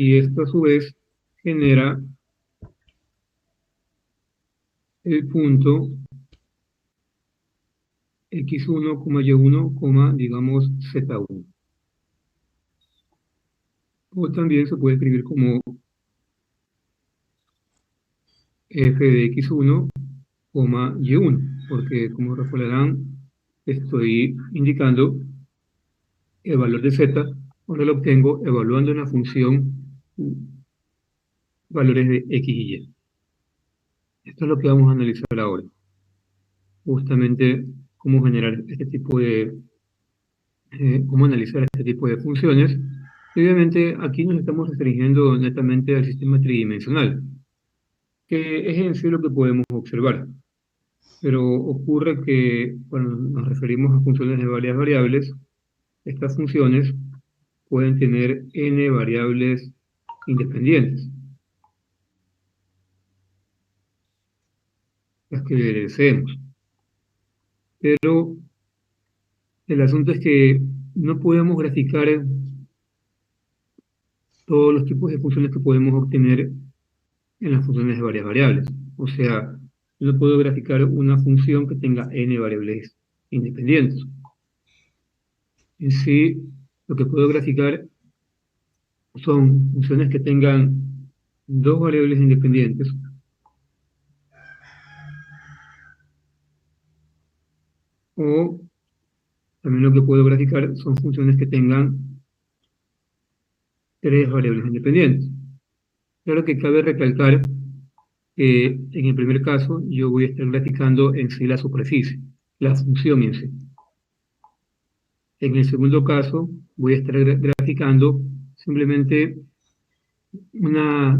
y esto a su vez genera el punto x1, y1, digamos z1. O también se puede escribir como f de x1, y1, porque como recordarán, estoy indicando el valor de z, ahora lo obtengo evaluando en la función valores de x y y. Esto es lo que vamos a analizar ahora, justamente cómo generar este tipo de, cómo analizar este tipo de funciones. Y obviamente aquí nos estamos restringiendo netamente al sistema tridimensional, que es en sí lo que podemos observar. Pero ocurre que cuando nos referimos a funciones de varias variables, estas funciones pueden tener n variables independientes, las que deseemos. Pero el asunto es que no podemos graficar todos los tipos de funciones que podemos obtener en las funciones de varias variables. O sea, yo no puedo graficar una función que tenga n variables independientes. En sí, lo que puedo graficar son funciones que tengan dos variables independientes, o también lo que puedo graficar son funciones que tengan tres variables independientes. Claro que cabe recalcar que en el primer caso yo voy a estar graficando en sí la superficie, la función en sí. En el segundo caso voy a estar graficando simplemente una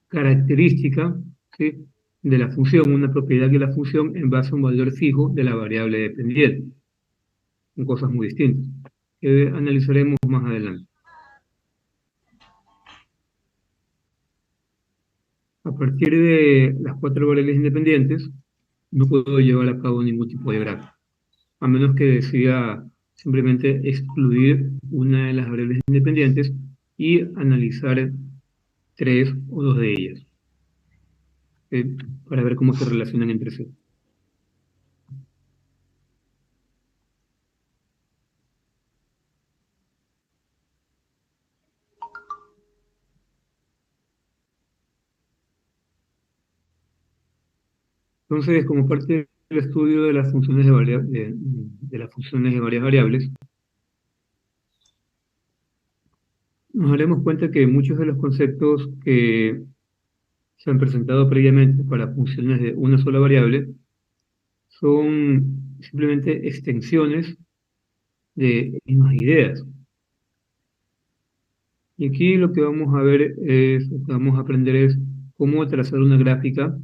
característica, ¿sí?, de la función, una propiedad de la función en base a un valor fijo de la variable dependiente. Son cosas muy distintas, que analizaremos más adelante. A partir de las cuatro variables independientes, no puedo llevar a cabo ningún tipo de gráfico, a menos que decida simplemente excluir una de las variables independientes y analizar tres o dos de ellas, para ver cómo se relacionan entre sí. Entonces, como parte del estudio de las funciones de las funciones de varias variables, nos daremos cuenta que muchos de los conceptos que se han presentado previamente para funciones de una sola variable son simplemente extensiones de mismas ideas. Y aquí lo que vamos a ver es, lo que vamos a aprender es cómo trazar una gráfica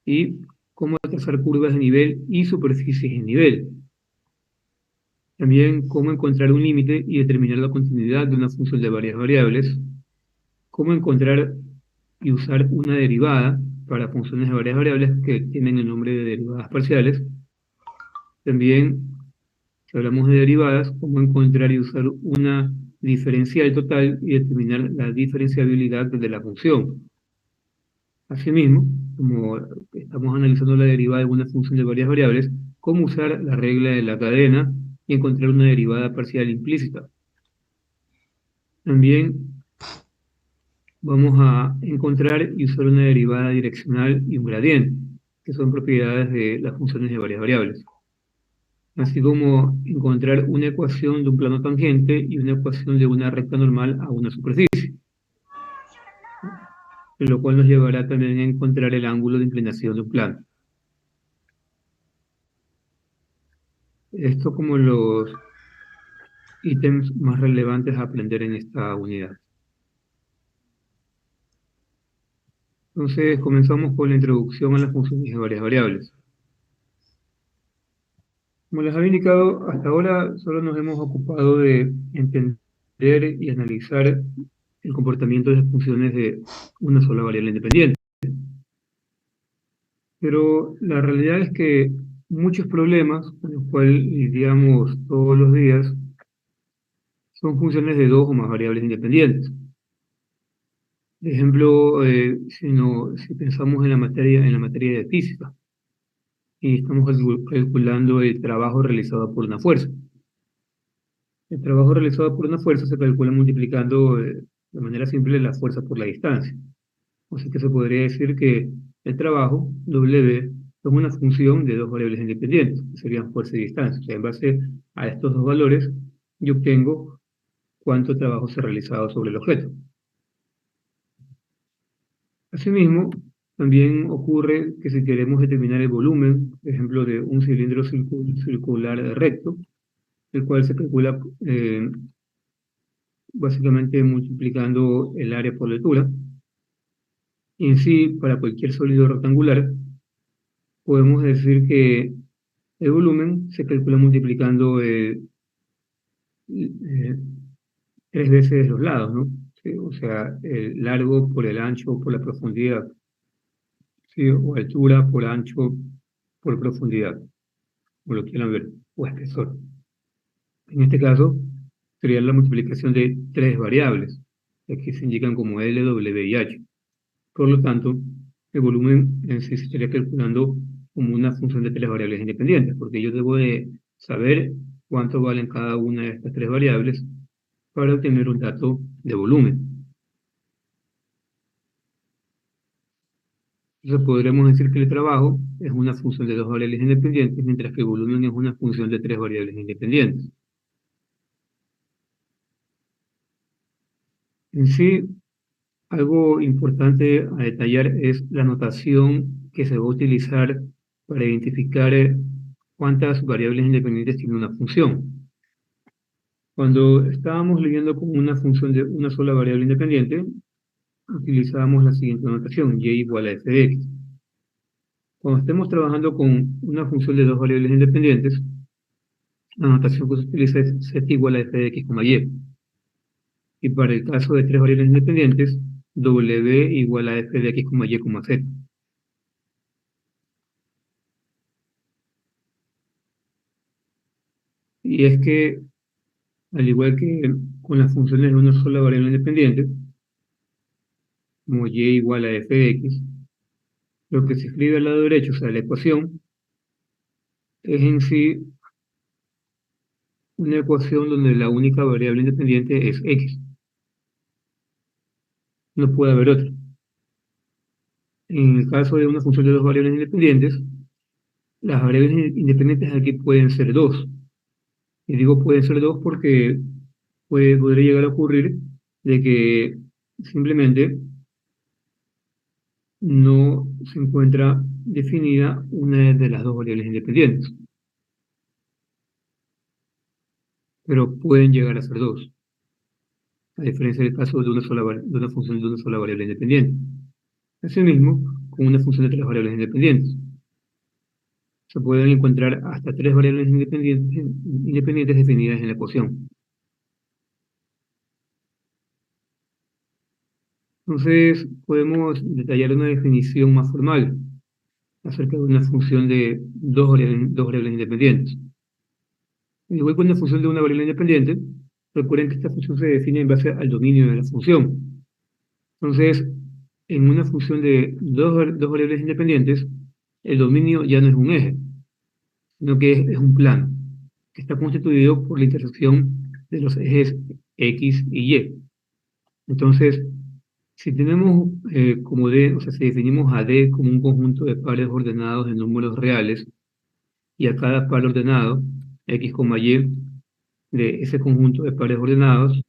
y cómo trazar curvas de nivel y superficies de nivel. También cómo encontrar un límite y determinar la continuidad de una función de varias variables. Cómo encontrar y usar una derivada para funciones de varias variables que tienen el nombre de derivadas parciales. También, si hablamos de derivadas, cómo encontrar y usar una diferencial total y determinar la diferenciabilidad de la función. Asimismo, como estamos analizando la derivada de una función de varias variables, cómo usar la regla de la cadena y encontrar una derivada parcial implícita. También vamos a encontrar y usar una derivada direccional y un gradiente, que son propiedades de las funciones de varias variables. Así como encontrar una ecuación de un plano tangente y una ecuación de una recta normal a una superficie, lo cual nos llevará también a encontrar el ángulo de inclinación de un plano. Esto como los ítems más relevantes a aprender en esta unidad. Entonces comenzamos con la introducción a las funciones de varias variables. Como les había indicado, hasta ahora solo nos hemos ocupado de entender y analizar el comportamiento de las funciones de una sola variable independiente. Pero la realidad es que muchos problemas con los cuales lidiamos todos los días son funciones de dos o más variables independientes. Por ejemplo, si pensamos en la materia de física y estamos calculando el trabajo realizado por una fuerza. El trabajo realizado por una fuerza se calcula multiplicando de manera simple la fuerza por la distancia. O sea que se podría decir que el trabajo, W, es una función de dos variables independientes, que serían fuerza y distancia. O sea, en base a estos dos valores, yo obtengo cuánto trabajo se ha realizado sobre el objeto. Asimismo, también ocurre que si queremos determinar el volumen, por ejemplo, de un cilindro circular recto, el cual se calcula básicamente multiplicando el área por la altura, y en sí, para cualquier sólido rectangular, podemos decir que el volumen se calcula multiplicando eh, tres veces los lados, ¿no? Sí, o sea, el largo por el ancho por la profundidad, ¿sí? O altura por ancho por profundidad, como lo quieran ver, o espesor. En este caso, sería la multiplicación de tres variables, que aquí se indican como L, W y H. Por lo tanto, el volumen en sí se estaría calculando como una función de tres variables independientes, porque yo debo de saber cuánto valen cada una de estas tres variables para obtener un dato de volumen. Entonces podremos decir que el trabajo es una función de dos variables independientes, mientras que el volumen es una función de tres variables independientes. En sí, algo importante a detallar es la notación que se va a utilizar para identificar cuántas variables independientes tiene una función. Cuando estábamos leyendo con una función de una sola variable independiente, utilizábamos la siguiente notación, y igual a f de x. Cuando estemos trabajando con una función de dos variables independientes, la notación que se utiliza es z igual a f de x, y. Y para el caso de tres variables independientes, w igual a f de x, y, z. Y es que, al igual que con las funciones de una sola variable independiente, como y igual a f de x, lo que se escribe al lado derecho, o sea, la ecuación, es en sí una ecuación donde la única variable independiente es x. No puede haber otra. En el caso de una función de dos variables independientes, las variables independientes aquí pueden ser dos. Y digo pueden ser dos porque podría llegar a ocurrir de que simplemente no se encuentra definida una de las dos variables independientes, pero pueden llegar a ser dos, a diferencia del caso de de una función de una sola variable independiente. Asimismo, con una función de tres variables independientes. Se pueden encontrar hasta tres variables independientes definidas en la ecuación. Entonces, podemos detallar una definición más formal acerca de una función de dos variables independientes. Igual con una función de una variable independiente, recuerden que esta función se define en base al dominio de la función. Entonces, en una función de dos variables independientes, el dominio ya no es un eje, sino que es un plano, que está constituido por la intersección de los ejes X y Y. Entonces, si tenemos como D, o sea, si definimos a D como un conjunto de pares ordenados de números reales, y a cada par ordenado, X, Y, de ese conjunto de pares ordenados,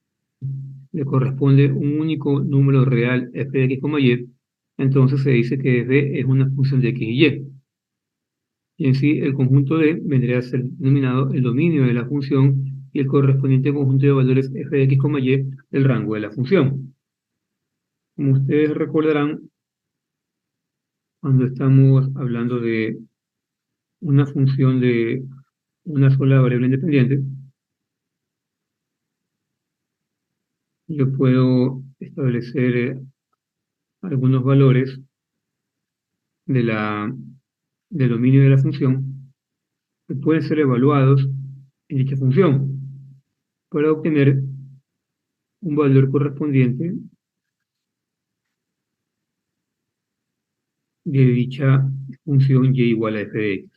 le corresponde un único número real f de x, y, entonces se dice que f es una función de x y y. Y en sí, el conjunto D vendría a ser denominado el dominio de la función y el correspondiente conjunto de valores f de x, y del rango de la función. Como ustedes recordarán, cuando estamos hablando de una función de una sola variable independiente, yo puedo establecer algunos valores de del dominio de la función que pueden ser evaluados en dicha función para obtener un valor correspondiente de dicha función y igual a f de x.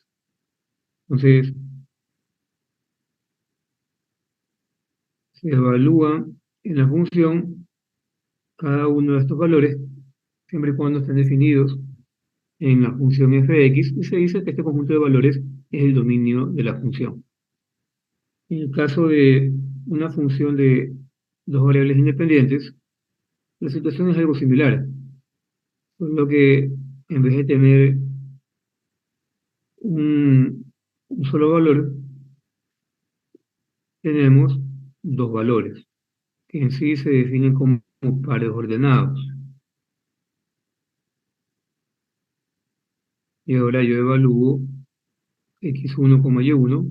Entonces, se evalúa en la función cada uno de estos valores, siempre y cuando estén definidos en la función f de x, y se dice que este conjunto de valores es el dominio de la función. En el caso de una función de dos variables independientes, la situación es algo similar, por lo que en vez de tener un solo valor, tenemos dos valores, que en sí se definen como pares ordenados. Y ahora yo evalúo x1, y1,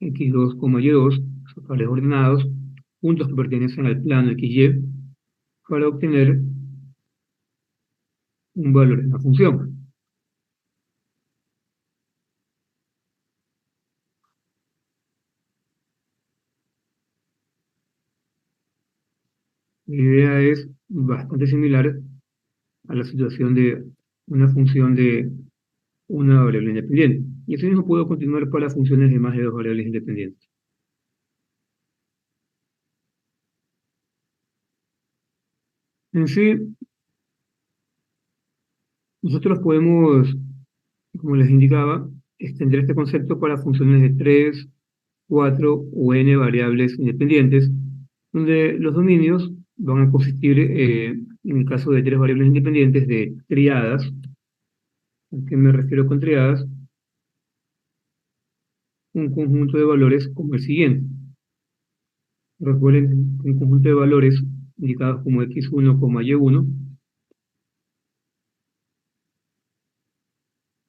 x2, y2, son pares ordenados, puntos que pertenecen al plano xy, para obtener un valor en la función. La idea es bastante similar a la situación de una función de una variable independiente. Y así mismo puedo continuar para funciones de más de dos variables independientes. En sí, nosotros podemos, como les indicaba, extender este concepto para funciones de 3, 4 o n variables independientes, donde los dominios van a consistir, en el caso de tres variables independientes, de triadas. ¿A qué me refiero con triadas? Un conjunto de valores como el siguiente. Recuerden que un conjunto de valores indicados como x1, y1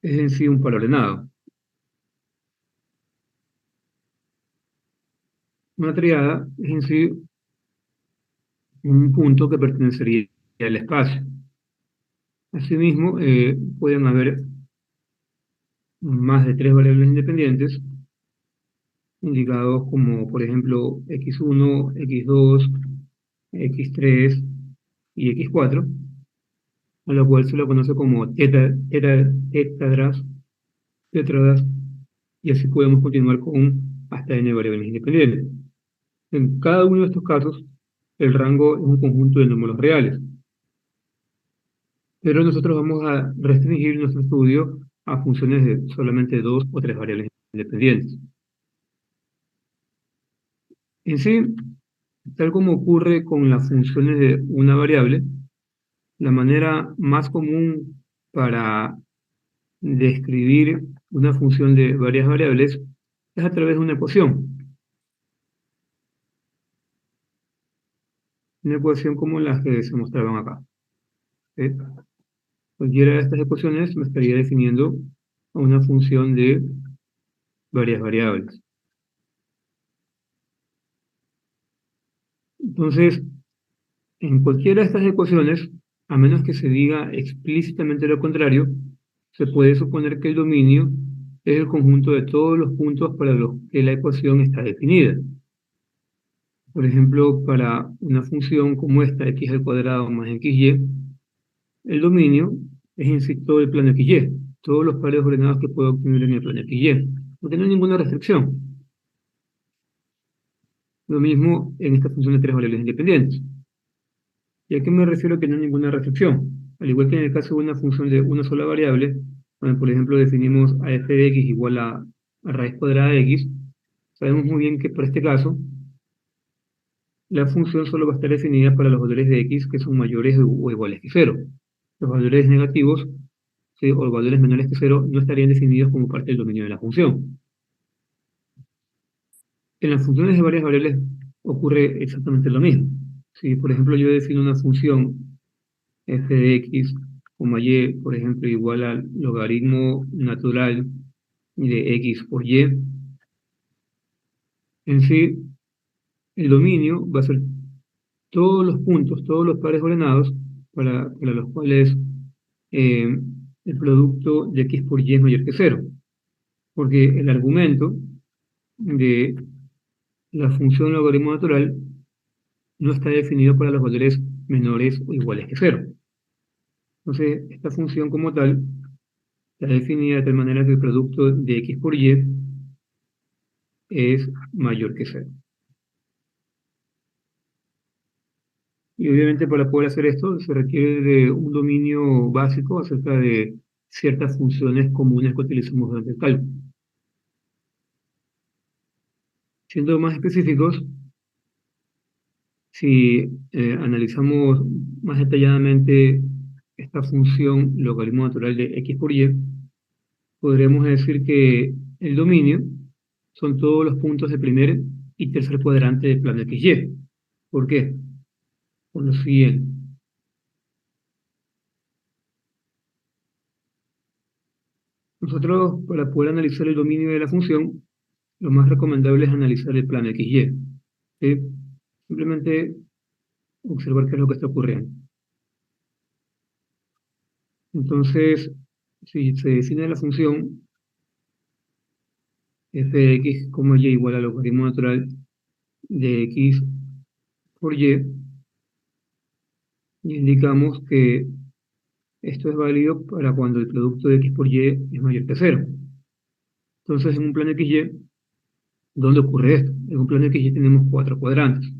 es en sí un par ordenado. Una triada es en sí un punto que pertenecería al espacio. Asimismo, pueden haber más de tres variables independientes, indicados como, por ejemplo, x1, x2, x3 y x4, a lo cual se lo conoce como tétradas, y así podemos continuar con hasta n variables independientes. En cada uno de estos casos, el rango es un conjunto de números reales, pero nosotros vamos a restringir nuestro estudio a funciones de solamente dos o tres variables independientes. En sí, tal como ocurre con las funciones de una variable, la manera más común para describir una función de varias variables es a través de una ecuación como las que se mostraban acá. ¿Sí? Cualquiera de estas ecuaciones me estaría definiendo a una función de varias variables. Entonces, en cualquiera de estas ecuaciones, a menos que se diga explícitamente lo contrario, se puede suponer que el dominio es el conjunto de todos los puntos para los que la ecuación está definida. Por ejemplo, para una función como esta, x al cuadrado más xy, el dominio es en sí todo el plano xy, todos los pares ordenados que puedo obtener en el plano xy, porque no hay ninguna restricción. Lo mismo en esta función de tres variables independientes. ¿Y a qué me refiero que no hay ninguna restricción? Al igual que en el caso de una función de una sola variable, donde por ejemplo definimos a f de x igual a raíz cuadrada de x, sabemos muy bien que por este caso, la función solo va a estar definida para los valores de x que son mayores o iguales que cero. Los valores negativos, ¿sí?, o los valores menores que cero no estarían definidos como parte del dominio de la función. En las funciones de varias variables ocurre exactamente lo mismo. Si, por ejemplo, yo defino una función f de x, y, por ejemplo, igual al logaritmo natural de x por y, en sí, el dominio va a ser todos los puntos, todos los pares ordenados para los cuales eh, el producto de x por y es mayor que cero, porque el argumento de la función logaritmo natural no está definido para los valores menores o iguales que cero. Entonces, esta función como tal está definida de tal manera que el producto de x por y es mayor que cero. Y obviamente para poder hacer esto se requiere de un dominio básico acerca de ciertas funciones comunes que utilizamos durante el cálculo. Siendo más específicos, si analizamos más detalladamente esta función logaritmo natural de x por y, podremos decir que el dominio son todos los puntos de primer y tercer cuadrante del plano XY. ¿Por qué? Por lo siguiente. Nosotros, para poder analizar el dominio de la función, lo más recomendable es analizar el plano XY. ¿Sí? Simplemente observar qué es lo que está ocurriendo. Entonces, si se define la función f de x, y igual al logaritmo natural de x por y, indicamos que esto es válido para cuando el producto de x por y es mayor que cero. Entonces, en un plano XY, ¿dónde ocurre esto? En un plano XY tenemos cuatro cuadrantes.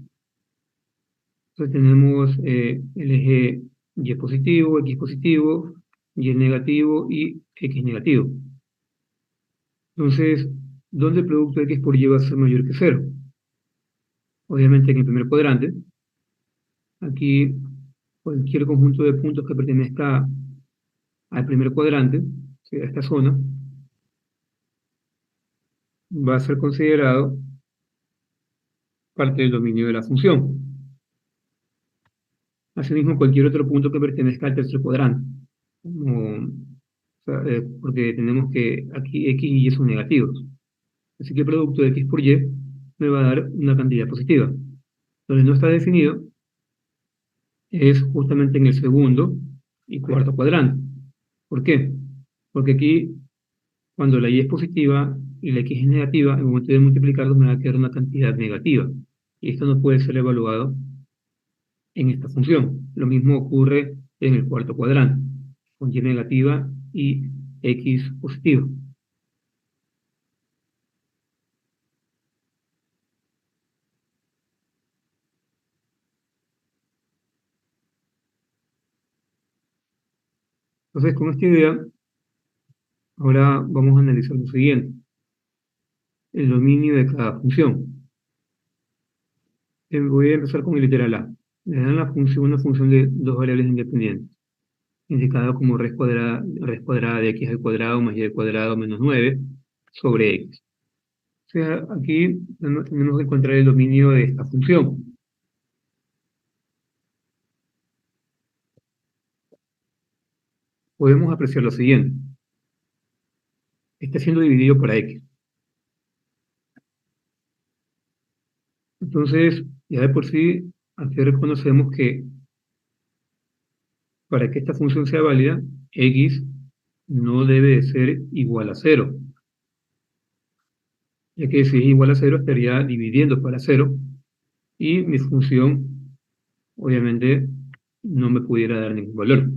Entonces tenemos el eje y positivo, y negativo y x negativo. Entonces, ¿dónde el producto de x por y va a ser mayor que cero? Obviamente en el primer cuadrante. Aquí cualquier conjunto de puntos que pertenezca al primer cuadrante, ¿sí?, a esta zona, va a ser considerado parte del dominio de la función. Asimismo, cualquier otro punto que pertenezca al tercer cuadrante, porque tenemos que aquí x y y son negativos. Así que el producto de x por y me va a dar una cantidad positiva. Donde no está definido es justamente en el segundo y cuarto cuadrante. ¿Por qué? Porque aquí, cuando la y es positiva y la x es negativa, en el momento de multiplicarlos me va a quedar una cantidad negativa. Y esto no puede ser evaluado en esta función. Lo mismo ocurre en el cuarto cuadrante, con y negativa y x positivo. Entonces, con esta idea, ahora vamos a analizar lo siguiente: el dominio de cada función. Voy a empezar con el literal A. Me dan una función de dos variables independientes, indicada como raíz cuadrada de x al cuadrado más y al cuadrado menos 9 sobre x. O sea, aquí tenemos que encontrar el dominio de esta función. Podemos apreciar lo siguiente: está siendo dividido por x. Entonces, ya de por sí, aquí reconocemos que para que esta función sea válida, x no debe de ser igual a cero, ya que si es igual a cero estaría dividiendo para cero y mi función obviamente no me pudiera dar ningún valor.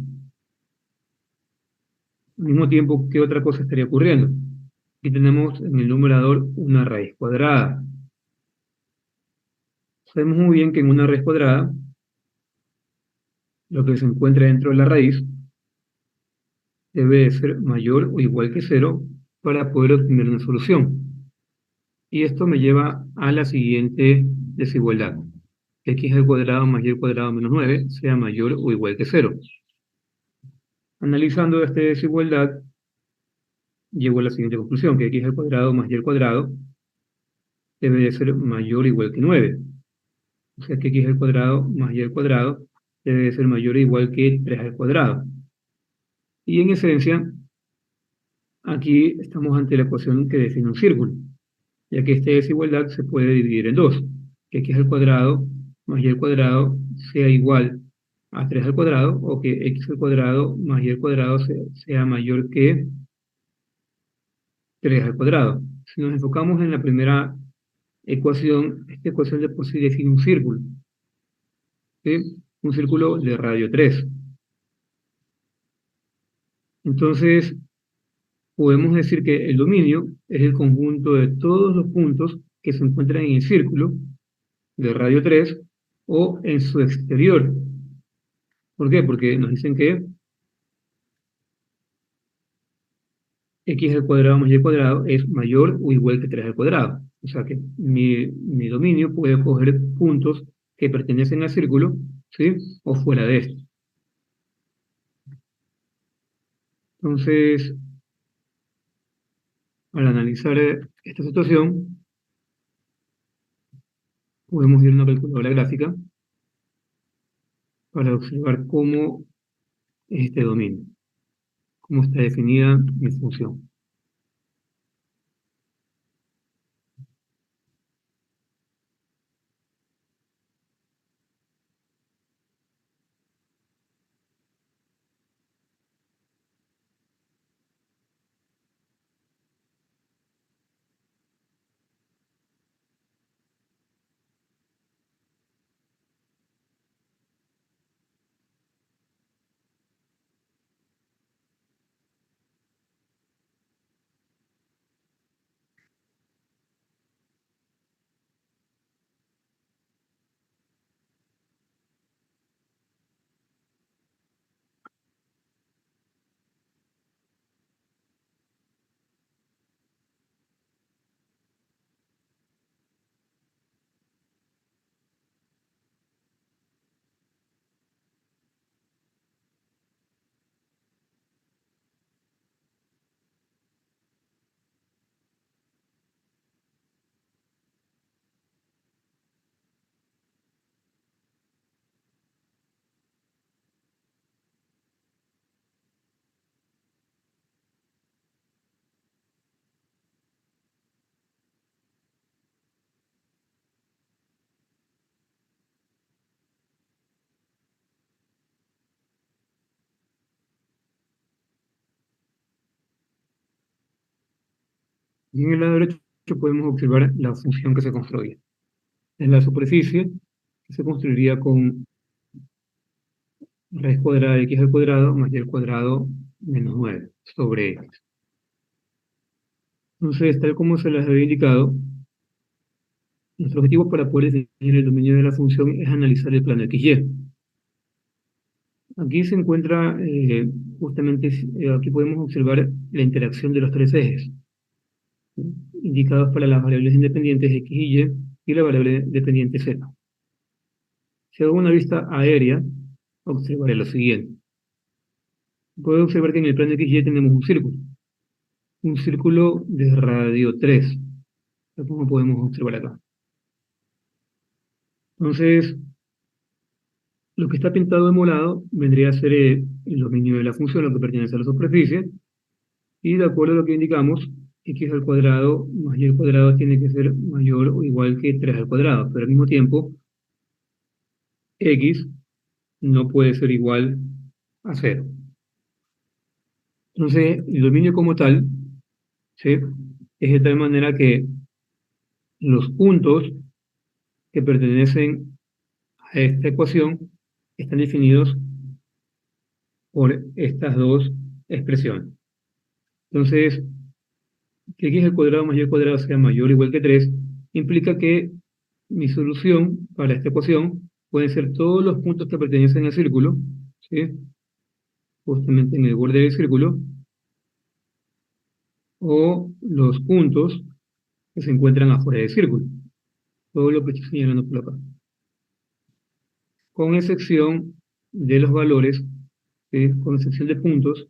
Al mismo tiempo, ¿qué otra cosa estaría ocurriendo? Aquí tenemos en el numerador una raíz cuadrada. Sabemos muy bien que en una raíz cuadrada, lo que se encuentra dentro de la raíz debe de ser mayor o igual que cero para poder obtener una solución. Y esto me lleva a la siguiente desigualdad: x al cuadrado más y al cuadrado menos 9 sea mayor o igual que cero. Analizando esta desigualdad, llego a la siguiente conclusión: que x al cuadrado más y al cuadrado debe de ser mayor o igual que 9. O sea que x al cuadrado más y al cuadrado debe de ser mayor o igual que 3 al cuadrado. Y en esencia, aquí estamos ante la ecuación que define un círculo, ya que esta desigualdad se puede dividir en dos: que x al cuadrado más y al cuadrado sea igual a 3 al cuadrado, o que x al cuadrado más y al cuadrado sea mayor que 3 al cuadrado. Si nos enfocamos en la primera ecuación, esta ecuación de por sí define un círculo, ¿sí? Un círculo de radio 3. Entonces, podemos decir que el dominio es el conjunto de todos los puntos que se encuentran en el círculo de radio 3 o en su exterior. ¿Por qué? Porque nos dicen que x al cuadrado más y al cuadrado es mayor o igual que 3 al cuadrado. O sea que mi dominio puede coger puntos que pertenecen al círculo, ¿sí? O fuera de esto. Entonces, al analizar esta situación, podemos ir a una calculadora gráfica para observar cómo es este dominio, cómo está definida mi función. Y en el lado derecho podemos observar la función que se construye. En la superficie, que se construiría con raíz cuadrada de x al cuadrado más y al cuadrado menos 9 sobre x. Entonces, tal como se les había indicado, nuestro objetivo para poder definir el dominio de la función es analizar el plano XY. Aquí se encuentra, justamente, aquí podemos observar la interacción de los tres ejes, indicados para las variables independientes x y la variable dependiente z. Si hago una vista aérea, observaré lo siguiente. Puedo observar que en el plano XY tenemos un círculo de radio 3, como podemos observar acá. Entonces, lo que está pintado de morado vendría a ser el dominio de la función, lo que pertenece a la superficie, y de acuerdo a lo que indicamos, x al cuadrado más y al cuadrado tiene que ser mayor o igual que 3 al cuadrado, pero al mismo tiempo, x no puede ser igual a 0. Entonces, el dominio como tal, ¿sí? Es de tal manera que los puntos que pertenecen a esta ecuación están definidos por estas dos expresiones. Entonces, que x al cuadrado más y al cuadrado sea mayor o igual que 3 implica que mi solución para esta ecuación pueden ser todos los puntos que pertenecen al círculo, ¿sí? Justamente en el borde del círculo, o los puntos que se encuentran afuera del círculo, todo lo que estoy señalando por acá, con excepción de los valores, ¿sí? Con excepción de puntos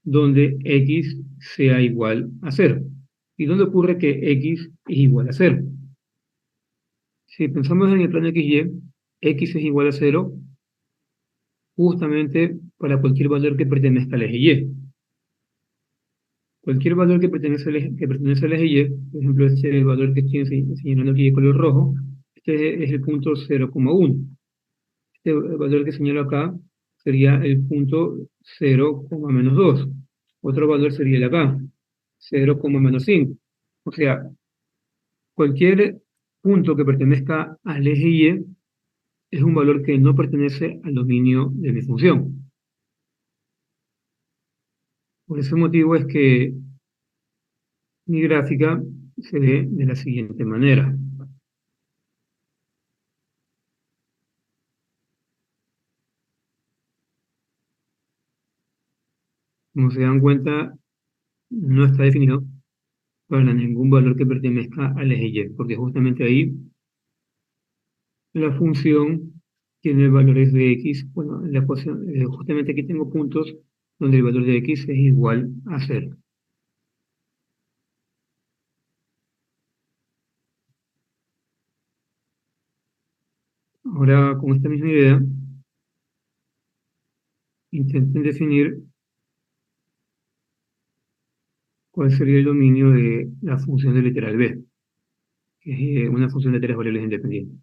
donde x sea igual a 0. ¿Y dónde ocurre que x es igual a 0? Si pensamos en el plano XY, x es igual a 0 justamente para cualquier valor que pertenezca al eje Y. Cualquier valor que pertenece al eje Y, por ejemplo, este es el valor que estoy señalando aquí de color rojo, este es el punto 0,1. Este valor que señalo acá sería el punto 0,-2. Otro valor sería el acá, 0,-5. O sea, cualquier punto que pertenezca al eje Y es un valor que no pertenece al dominio de mi función. Por ese motivo es que mi gráfica se ve de la siguiente manera. Como se dan cuenta, no está definido para ningún valor que pertenezca al eje Y, porque justamente ahí la función tiene valores de x. Bueno, la ecuación, justamente aquí tengo puntos donde el valor de x es igual a cero. Ahora, con esta misma idea, intenten definir cuál sería el dominio de la función de literal b, que es una función de tres variables independientes.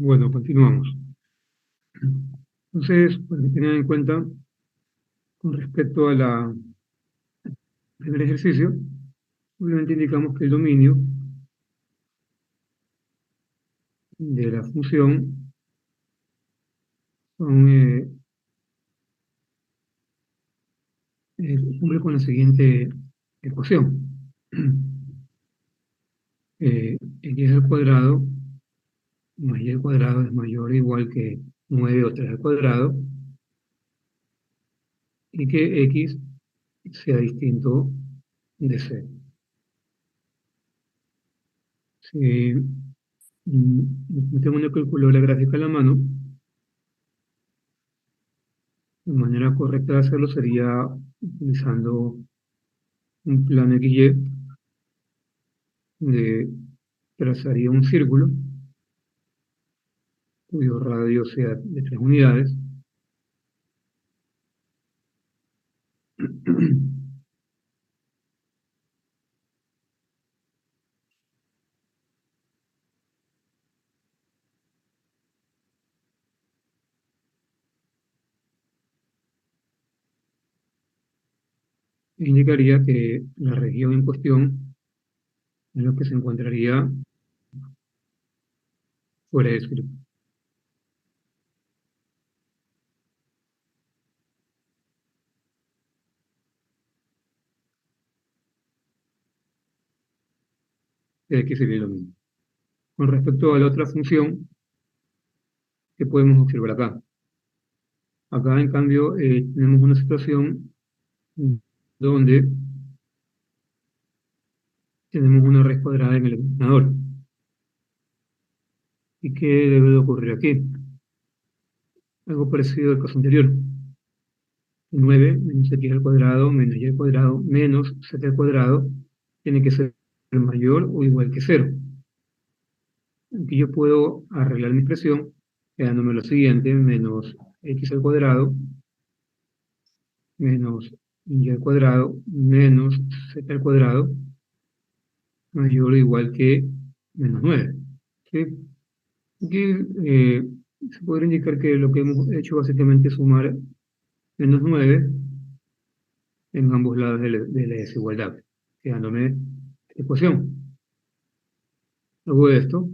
Bueno, continuamos. Entonces, para que tengan en cuenta, con respecto a primer ejercicio, simplemente indicamos que el dominio de la función son, cumple con la siguiente ecuación. X al cuadrado más y al cuadrado es mayor o igual que 9 o 3 al cuadrado, y que X sea distinto de C. Si tengo una calculadora gráfica a la mano, la manera correcta de hacerlo sería utilizando un plano XY, de trazaría un círculo cuyo radio sea de 3 unidades. Indicaría que la región en cuestión es lo que se encontraría fuera del círculo, que X sería lo mismo. Con respecto a la otra función que podemos observar acá. Acá, en cambio, tenemos una situación donde tenemos una raíz cuadrada en el denominador. ¿Y qué debe de ocurrir aquí? Algo parecido al caso anterior. 9 menos x al cuadrado menos y al cuadrado menos 7 al cuadrado tiene que ser mayor o igual que 0. Aquí yo puedo arreglar mi expresión quedándome lo siguiente: menos x al cuadrado menos y al cuadrado menos 7 al cuadrado mayor o igual que menos 9. ¿Sí? Aquí se podría indicar que lo que hemos hecho básicamente es sumar menos 9 en ambos lados de la desigualdad, quedándome esta ecuación. Luego de esto,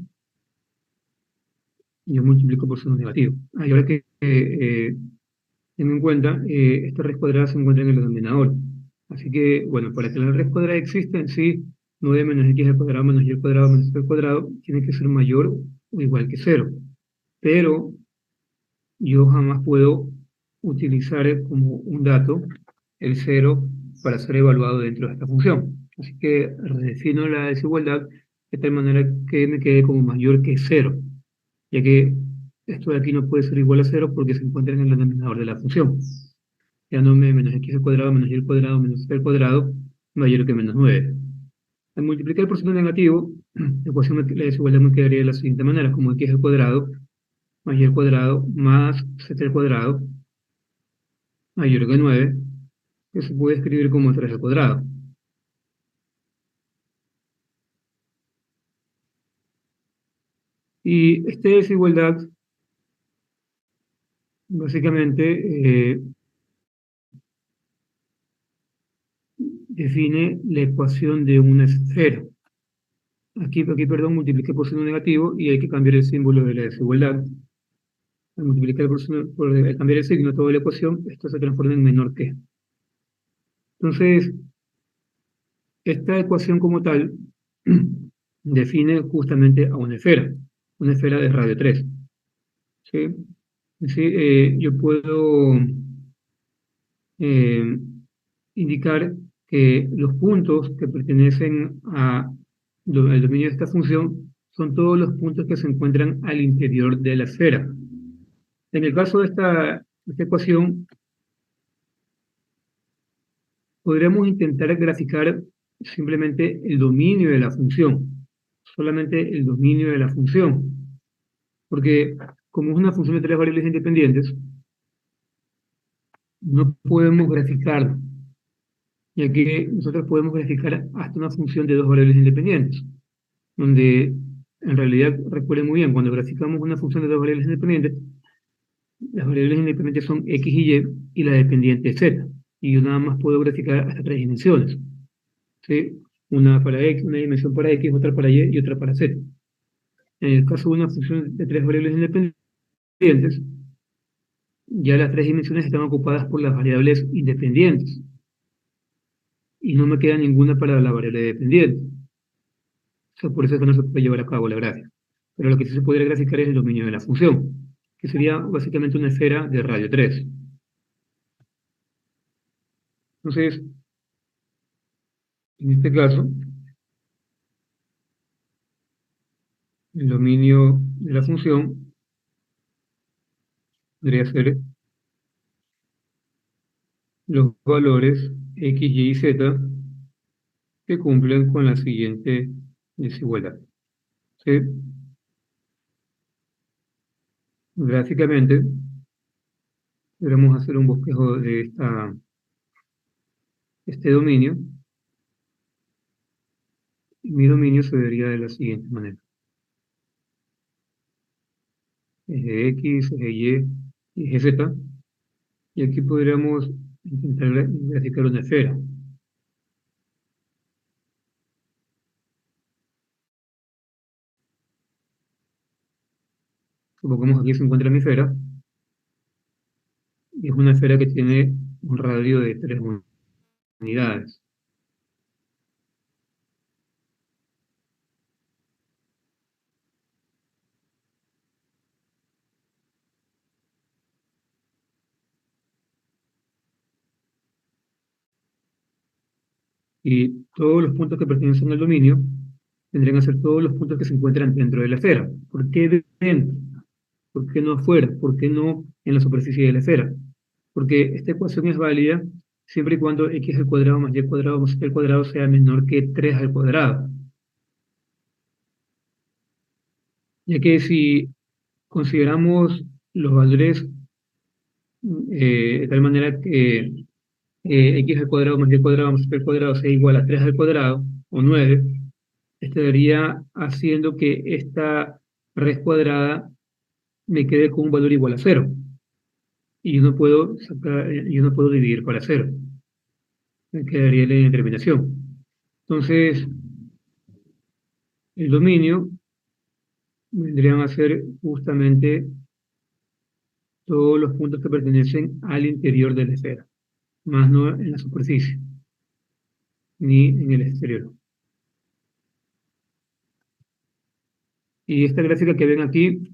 yo multiplico por signo negativo. Y ahora que tengo en cuenta, esta raíz cuadrada se encuentra en el denominador. Así que, bueno, para que la raíz cuadrada exista en sí, 9 menos x al cuadrado menos y al cuadrado menos x al cuadrado tiene que ser mayor o igual que 0. Pero yo jamás puedo utilizar como un dato el 0 para ser evaluado dentro de esta función. Así que redefino la desigualdad de tal manera que me quede como mayor que 0, ya que esto de aquí no puede ser igual a 0 porque se encuentra en el denominador de la función. Quedándome menos x al cuadrado menos y al cuadrado menos c al cuadrado mayor que menos 9. Al multiplicar por signo negativo, la desigualdad me quedaría de la siguiente manera: como x al cuadrado más y al cuadrado más 7 al cuadrado mayor que 9, que se puede escribir como 3 al cuadrado. Y esta desigualdad básicamente define la ecuación de una esfera. Aquí, perdón, multipliqué por signo negativo y hay que cambiar el símbolo de la desigualdad. Al multiplicar al cambiar el signo de toda la ecuación, esto se transforma en menor que. Entonces, esta ecuación como tal define justamente a una esfera de radio 3. ¿Sí? Sí, yo puedo eh, indicar que los puntos que pertenecen al dominio de esta función son todos los puntos que se encuentran al interior de la esfera. En el caso de esta ecuación, podríamos intentar graficar simplemente el dominio de la función, solamente el dominio de la función, porque como es una función de tres variables independientes, no podemos graficar, ya que nosotros podemos graficar hasta una función de dos variables independientes, donde en realidad, recuerden muy bien, cuando graficamos una función de dos variables independientes, las variables independientes son x y la dependiente es z. Y yo nada más puedo graficar hasta tres dimensiones. ¿Sí? Una para x, una dimensión para x, otra para y otra para z. En el caso de una función de tres variables independientes, ya las tres dimensiones están ocupadas por las variables independientes. Y no me queda ninguna para la variable dependiente. O sea, por eso es que no se puede llevar a cabo la gráfica. Pero lo que sí se podría graficar es el dominio de la función, que sería básicamente una esfera de radio 3. Entonces, en este caso, el dominio de la función podría ser los valores x, y y z que cumplen con la siguiente desigualdad. ¿Sí? Gráficamente, podemos hacer un bosquejo de este dominio. Y mi dominio se vería de la siguiente manera. Eje x, eje y eje z. Y aquí podríamos intentar graficar una esfera. Supongamos que aquí se encuentra mi esfera, y es una esfera que tiene un radio de 3 unidades. Y todos los puntos que pertenecen al dominio tendrían que ser todos los puntos que se encuentran dentro de la esfera. ¿Por qué dentro? ¿Por qué no afuera? ¿Por qué no en la superficie de la esfera? Porque esta ecuación es válida siempre y cuando x al cuadrado más y al cuadrado más c al cuadrado sea menor que 3 al cuadrado. Ya que si consideramos los valores de tal manera que x al cuadrado más y al cuadrado más c al cuadrado sea igual a 3 al cuadrado, o 9, estaría haciendo que esta raíz cuadrada me quede con un valor igual a 0. Y yo no puedo dividir para 0. Me quedaría la indeterminación. Entonces, el dominio vendrían a ser justamente todos los puntos que pertenecen al interior de la esfera, más no en la superficie, ni en el exterior. Y esta gráfica que ven aquí,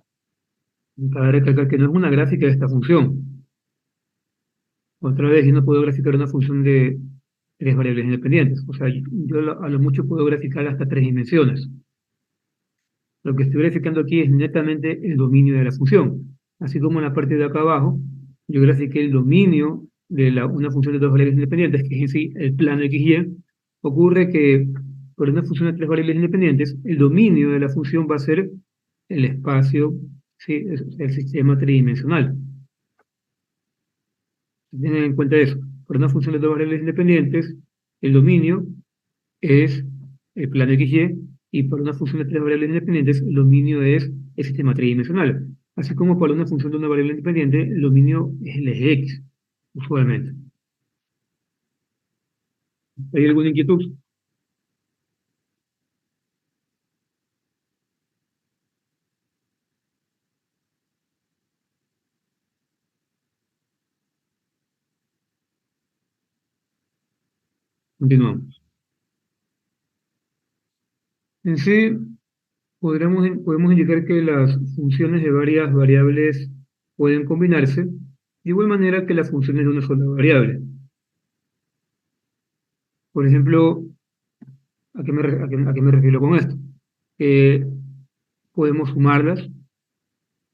cabe recalcar que no es una gráfica de esta función. Otra vez, yo no puedo graficar una función de tres variables independientes. O sea, yo a lo mucho puedo graficar hasta tres dimensiones. Lo que estoy verificando aquí es netamente el dominio de la función. Así como en la parte de acá abajo, yo grafiqué el dominio de una función de dos variables independientes, que es en sí el plano XY. Ocurre que por una función de tres variables independientes, el dominio de la función va a ser el espacio, ¿sí? El sistema tridimensional. Tengan en cuenta eso. Por una función de dos variables independientes, el dominio es el plano XY, y para una función de tres variables independientes, el dominio es el sistema tridimensional. Así como para una función de una variable independiente, el dominio es el eje X, usualmente. ¿Hay alguna inquietud? Continuamos. En sí, podemos indicar que las funciones de varias variables pueden combinarse, de igual manera que las funciones de una sola variable. Por ejemplo, a qué me refiero con esto? Eh, Podemos sumarlas,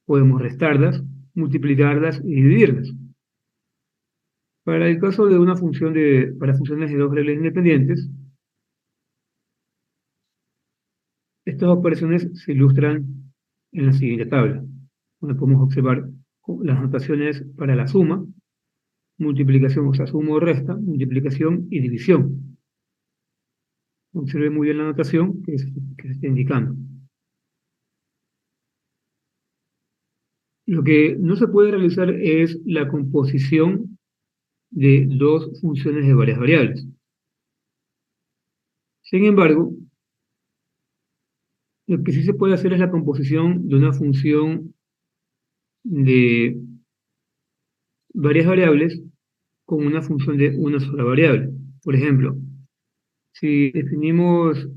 podemos restarlas, multiplicarlas y dividirlas. Para el caso de para funciones de dos variables independientes, estas operaciones se ilustran en la siguiente tabla, donde podemos observar las notaciones para la suma, multiplicación, o sea, suma o resta, multiplicación y división. Observe muy bien la notación que se está indicando. Lo que no se puede realizar es la composición de dos funciones de varias variables. Sin embargo, lo que sí se puede hacer es la composición de una función de varias variables con una función de una sola variable. Por ejemplo, si definimos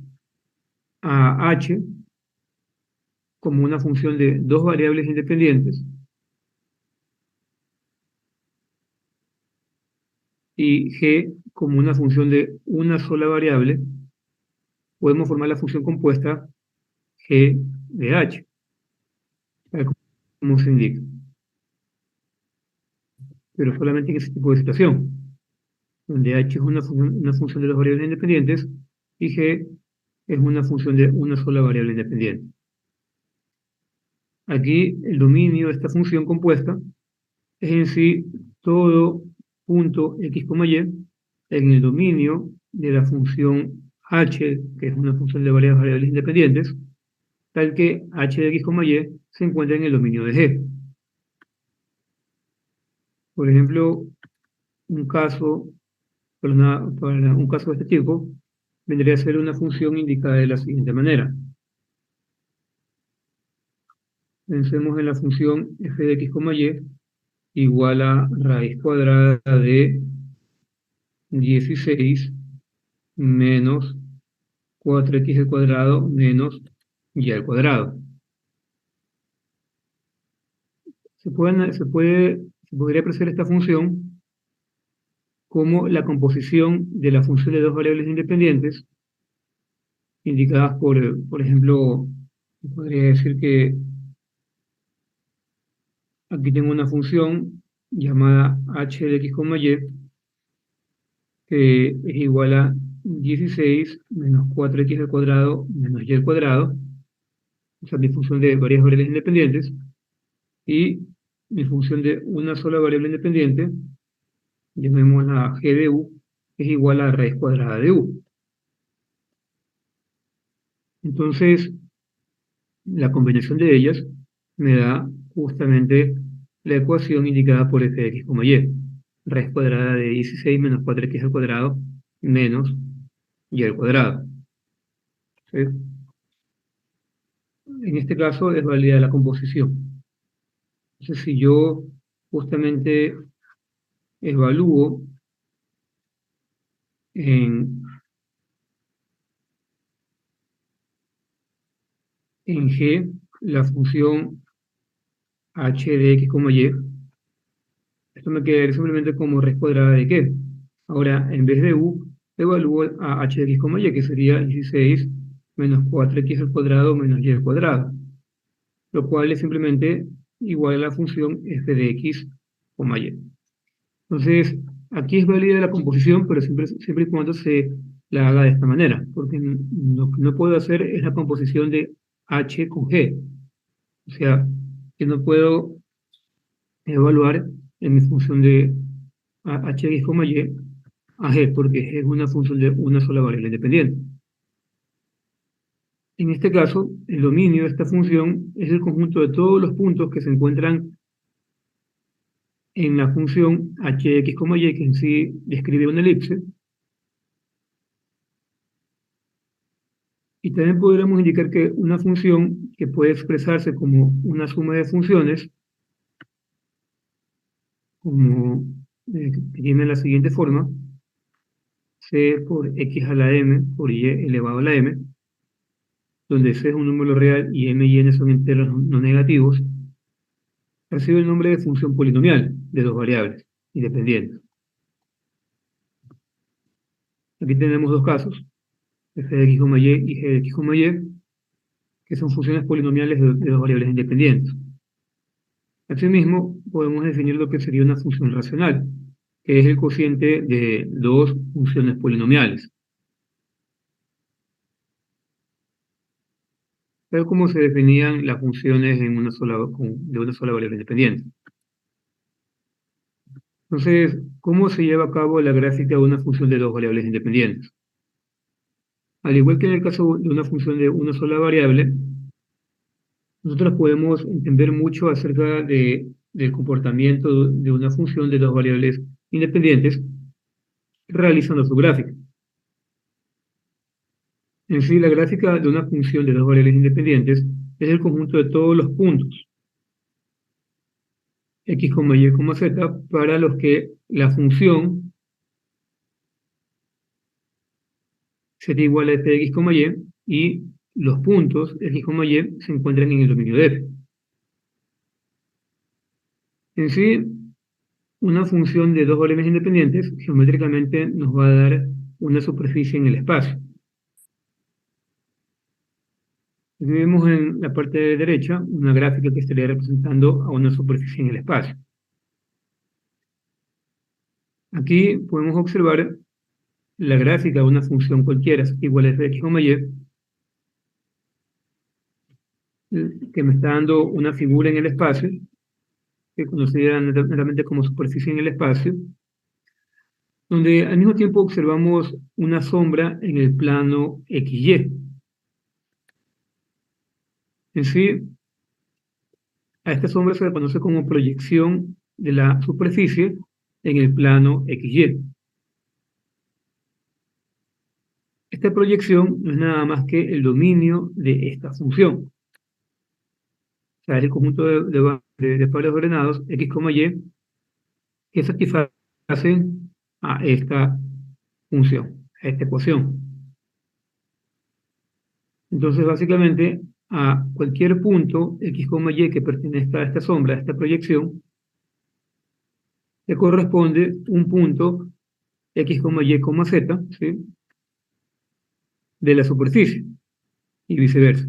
a h como una función de dos variables independientes y g como una función de una sola variable, podemos formar la función compuesta g de h, tal como se indica, pero solamente en ese tipo de situación, donde h es una función de dos variables independientes y g es una función de una sola variable independiente. Aquí el dominio de esta función compuesta es en sí todo punto x, y en el dominio de la función h, que es una función de varias variables independientes, tal que h de x, y se encuentra en el dominio de g. Por ejemplo, un caso, para un caso de este tipo, vendría a ser una función indicada de la siguiente manera. Pensemos en la función f de x, y igual a raíz cuadrada de 16 menos 4x al cuadrado menos y al cuadrado. Se podría apreciar esta función como la composición de la función de dos variables independientes, indicadas por ejemplo, podría decir que aquí tengo una función llamada h de x, y, que es igual a 16 menos 4x al cuadrado menos y al cuadrado, o sea, mi función de varias variables independientes, y mi función de una sola variable independiente, llamémosla g de u, es igual a la raíz cuadrada de u. Entonces, la combinación de ellas me da justamente la ecuación indicada por f de x, y. Raíz cuadrada de 16 menos 4x al cuadrado menos y al cuadrado. ¿Sí? En este caso es válida la composición. Entonces, si yo justamente evalúo en, en G la función h de x, y, esto me queda simplemente como raíz cuadrada de qué. Ahora, en vez de u, evalúo a h de x, y, que sería 16 menos 4x al cuadrado menos y al cuadrado, lo cual es simplemente igual a la función f de x, y. Entonces, aquí es válida la composición, pero siempre y cuando se la haga de esta manera, porque lo que no puedo hacer es la composición de h con g. O sea, que no puedo evaluar en mi función de h de x, y a g, porque g es una función de una sola variable independiente. En este caso, el dominio de esta función es el conjunto de todos los puntos que se encuentran en la función h de x, y, que en sí describe una elipse. Y también podríamos indicar que una función que puede expresarse como una suma de funciones, como que tiene la siguiente forma: c por x a la m por y elevado a la m, donde c es un número real y m y n son enteros no negativos, recibe el nombre de función polinomial de dos variables independientes. Aquí tenemos dos casos, f de x, y g de x, y, que son funciones polinomiales de dos variables independientes. Asimismo, podemos definir lo que sería una función racional, que es el cociente de dos funciones polinomiales, tal como se definían las funciones de una sola variable independiente. Entonces, ¿cómo se lleva a cabo la gráfica de una función de dos variables independientes? Al igual que en el caso de una función de una sola variable, nosotros podemos entender mucho acerca del comportamiento de una función de dos variables independientes realizando su gráfica. En sí, la gráfica de una función de dos variables independientes es el conjunto de todos los puntos x, y, z para los que la función z igual a f de x, y los puntos x, y se encuentran en el dominio de f. En sí, una función de dos variables independientes geométricamente nos va a dar una superficie en el espacio. Aquí vemos en la parte derecha una gráfica que estaría representando a una superficie en el espacio. Aquí podemos observar la gráfica de una función cualquiera igual a f de x, que me está dando una figura en el espacio, que conocida netamente como superficie en el espacio, donde al mismo tiempo observamos una sombra en el plano XY. En sí, a esta sombra se le conoce como proyección de la superficie en el plano XY. Esta proyección no es nada más que el dominio de esta función. O sea, es el conjunto de pares ordenados x, y que satisfacen a esta función, a esta ecuación. Entonces, básicamente, a cualquier punto x, y que pertenezca a esta sombra, a esta proyección, le corresponde un punto x, y, z, ¿sí?, de la superficie y viceversa.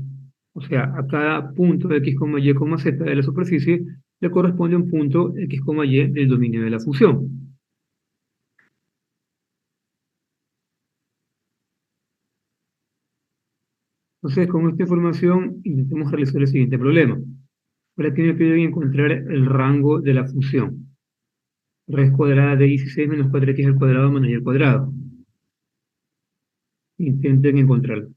O sea, a cada punto de x, y, z de la superficie le corresponde un punto x, y del dominio de la función. Entonces, con esta información intentemos realizar el siguiente problema. Ahora aquí me piden encontrar el rango de la función. Raíz cuadrada de 16 menos 4x al cuadrado menos y al cuadrado. Intenten encontrarlo.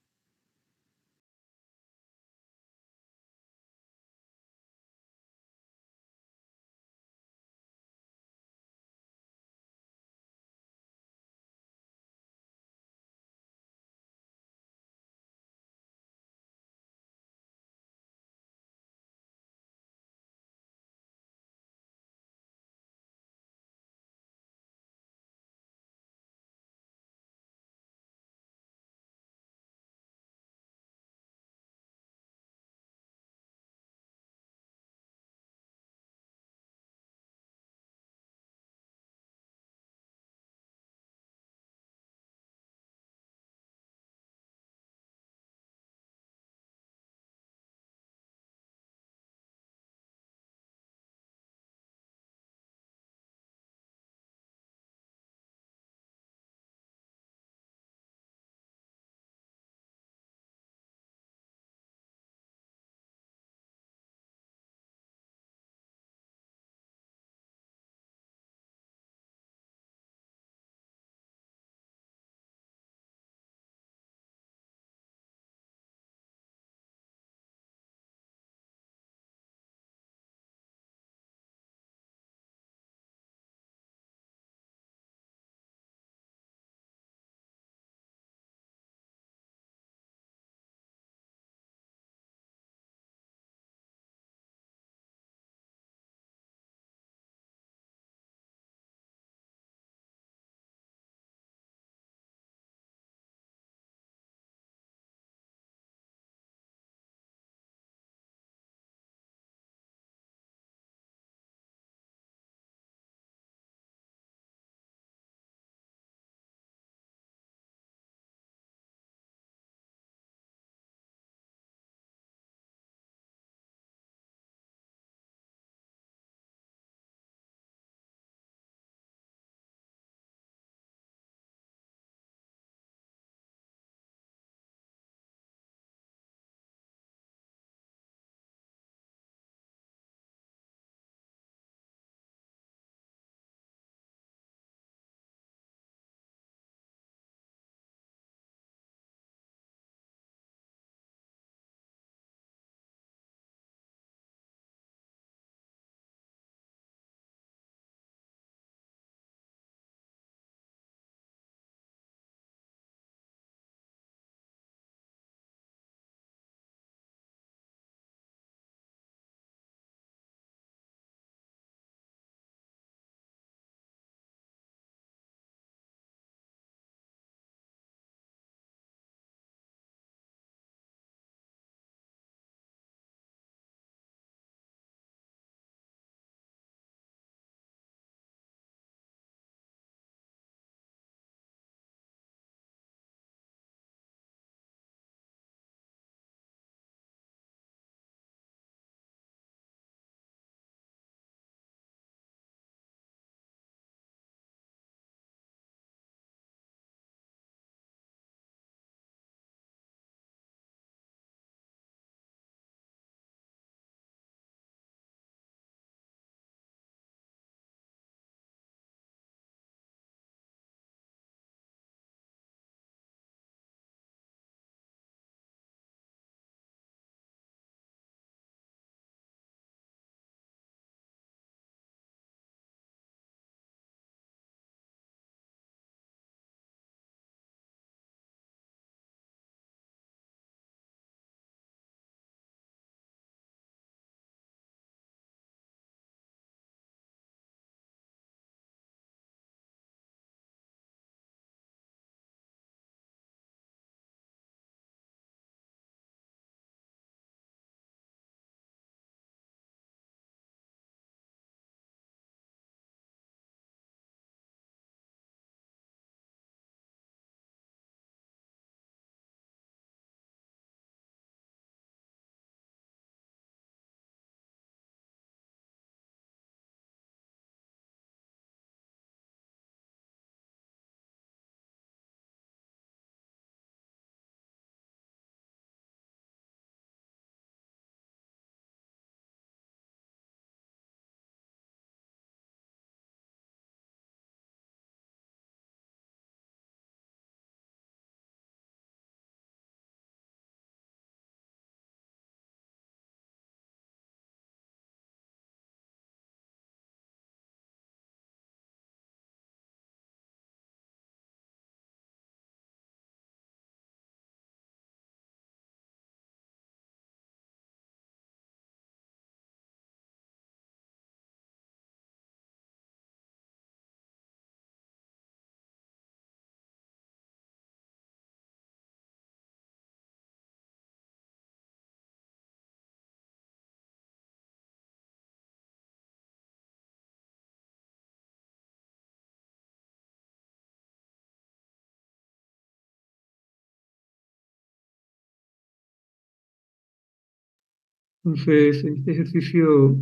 Entonces, en este ejercicio,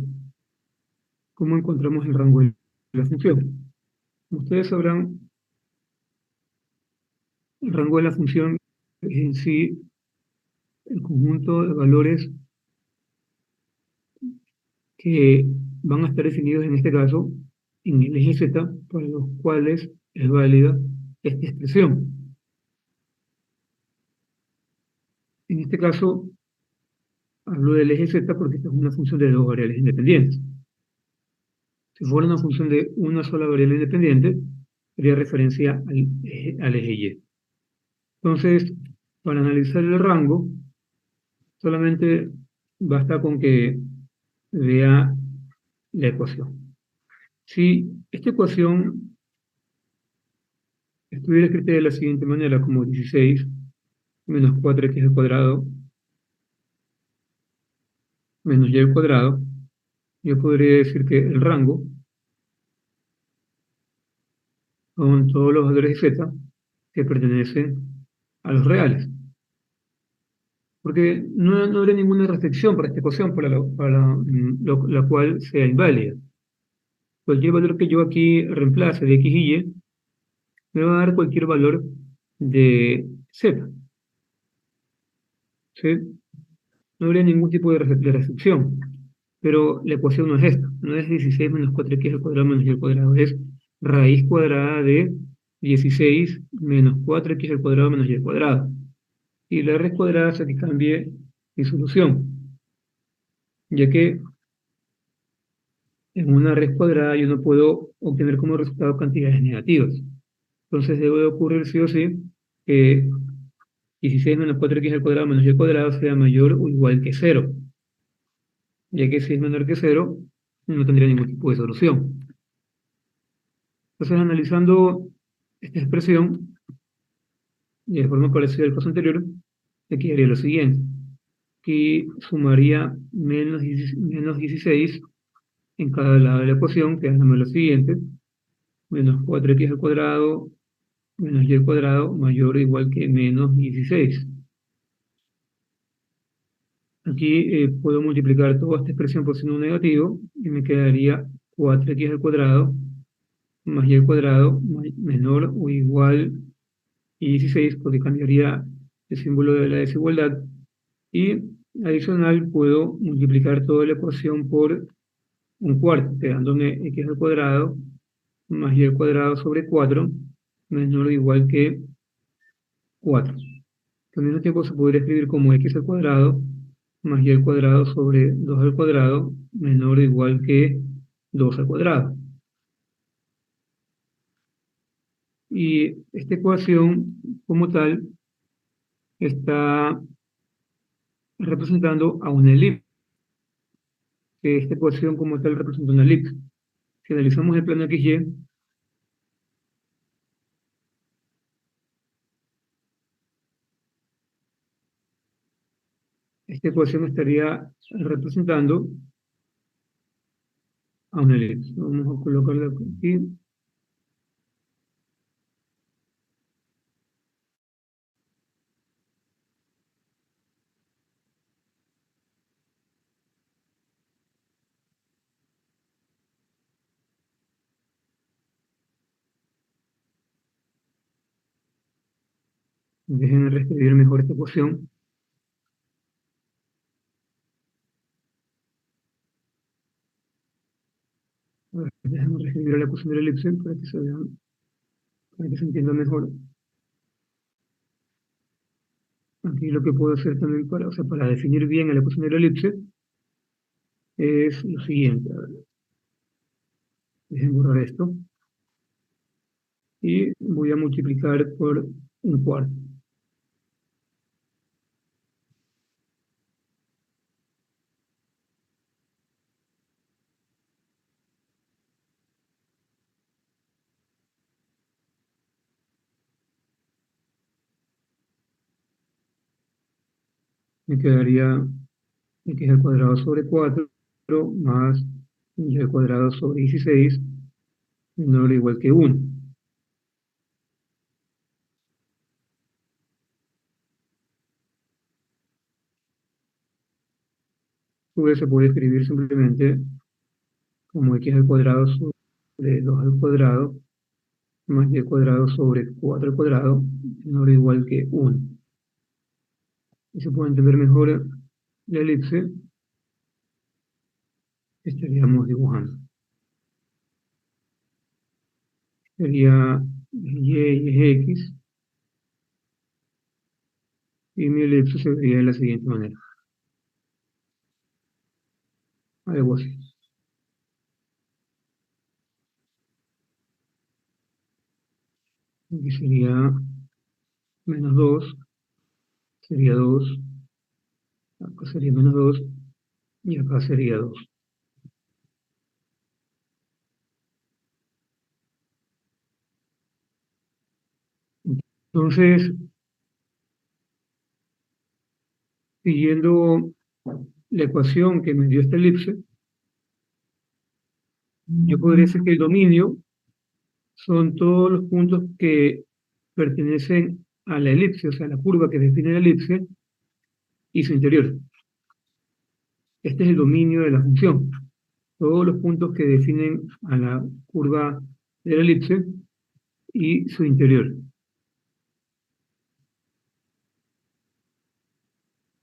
¿cómo encontramos el rango de la función? Como ustedes sabrán, el rango de la función es en sí el conjunto de valores que van a estar definidos en este caso en el eje Z, para los cuales es válida esta expresión. En este caso, hablo del eje Z porque esta es una función de dos variables independientes. Si fuera una función de una sola variable independiente, haría referencia al eje Y. Entonces, para analizar el rango, solamente basta con que vea la ecuación. Si esta ecuación estuviera escrita de la siguiente manera, como 16 menos 4x al cuadrado menos y al cuadrado, yo podría decir que el rango son todos los valores de z que pertenecen a los reales. Porque no habrá ninguna restricción para esta ecuación la cual sea inválida. Cualquier valor que yo aquí reemplace de x y y me va a dar cualquier valor de z. ¿Sí? No habría ningún tipo de restricción. Pero la ecuación no es esta. No es 16 menos 4x al cuadrado menos y al cuadrado. Es raíz cuadrada de 16 menos 4x al cuadrado menos y al cuadrado. Y la raíz cuadrada hace que cambie mi solución, ya que en una raíz cuadrada yo no puedo obtener como resultado cantidades negativas. Entonces debe de ocurrir sí o sí que 16 menos 4x al cuadrado menos y al cuadrado sea mayor o igual que cero, ya que si es menor que cero, no tendría ningún tipo de solución. Entonces, analizando esta expresión, de forma parecida al caso anterior, aquí haría lo siguiente, que sumaría menos 16 en cada lado de la ecuación, quedándome lo siguiente, menos 4x al cuadrado menos y al cuadrado mayor o igual que menos 16. Aquí puedo multiplicar toda esta expresión por signo negativo y me quedaría 4x al cuadrado más y al cuadrado menor o igual y 16 porque cambiaría el símbolo de la desigualdad. Y adicional puedo multiplicar toda la ecuación por un cuarto, quedándome x al cuadrado más y al cuadrado sobre 4 menor o igual que 4. Al mismo tiempo se podría escribir como x al cuadrado más y al cuadrado sobre 2 al cuadrado menor o igual que 2 al cuadrado. Y esta ecuación como tal está representando a una elipse, que esta ecuación como tal representa una elipse. Si analizamos el plano XY, esta ecuación estaría representando a una elipse. Vamos a colocarla aquí. Déjenme reescribir mejor esta ecuación. A ver, déjenme reescribir la ecuación de la elipse para que se vean, para que se entienda mejor. Aquí lo que puedo hacer también para, o sea, para definir bien la ecuación de la elipse es lo siguiente. A ver, dejen borrar esto. Y voy a multiplicar por un cuarto. Me quedaría x al cuadrado sobre 4 más y al cuadrado sobre 16 menor o igual que 1. pues se puede escribir simplemente como x al cuadrado sobre 2 al cuadrado más y al cuadrado sobre 4 al cuadrado menor o igual que 1. Y se puede entender mejor la elipse que estaríamos dibujando. Sería y es x, y mi elipse se vería de la siguiente manera. Algo así. Aquí sería menos 2, sería 2, acá sería menos 2, y acá sería 2. Entonces, siguiendo la ecuación que me dio esta elipse, yo podría decir que el dominio son todos los puntos que pertenecen a la elipse, o sea, la curva que define la elipse y su interior. Este es el dominio de la función. Todos los puntos que definen a la curva de la elipse y su interior.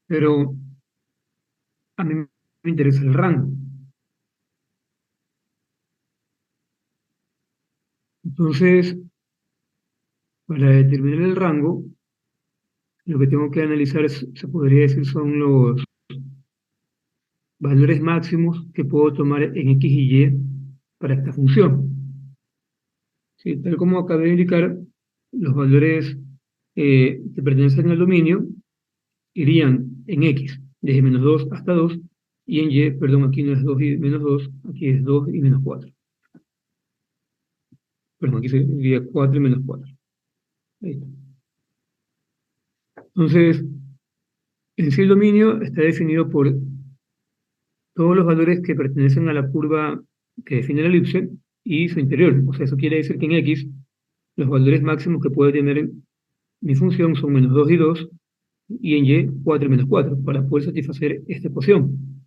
Pero a mí me interesa el rango. Entonces, para determinar el rango, lo que tengo que analizar, se podría decir, son los valores máximos que puedo tomar en x y y para esta función. Sí, tal como acabé de indicar, los valores que pertenecen al dominio irían en x, desde menos 2 hasta 2, y en y, perdón, aquí no es 2 y menos 2, aquí es 2 y menos 4. Perdón, aquí sería 4 y menos 4. Ahí está. Entonces, en sí el dominio está definido por todos los valores que pertenecen a la curva que define la elipse y su interior. O sea, eso quiere decir que en x los valores máximos que puede tener mi función son menos 2 y 2, y en y 4 y menos 4, para poder satisfacer esta ecuación.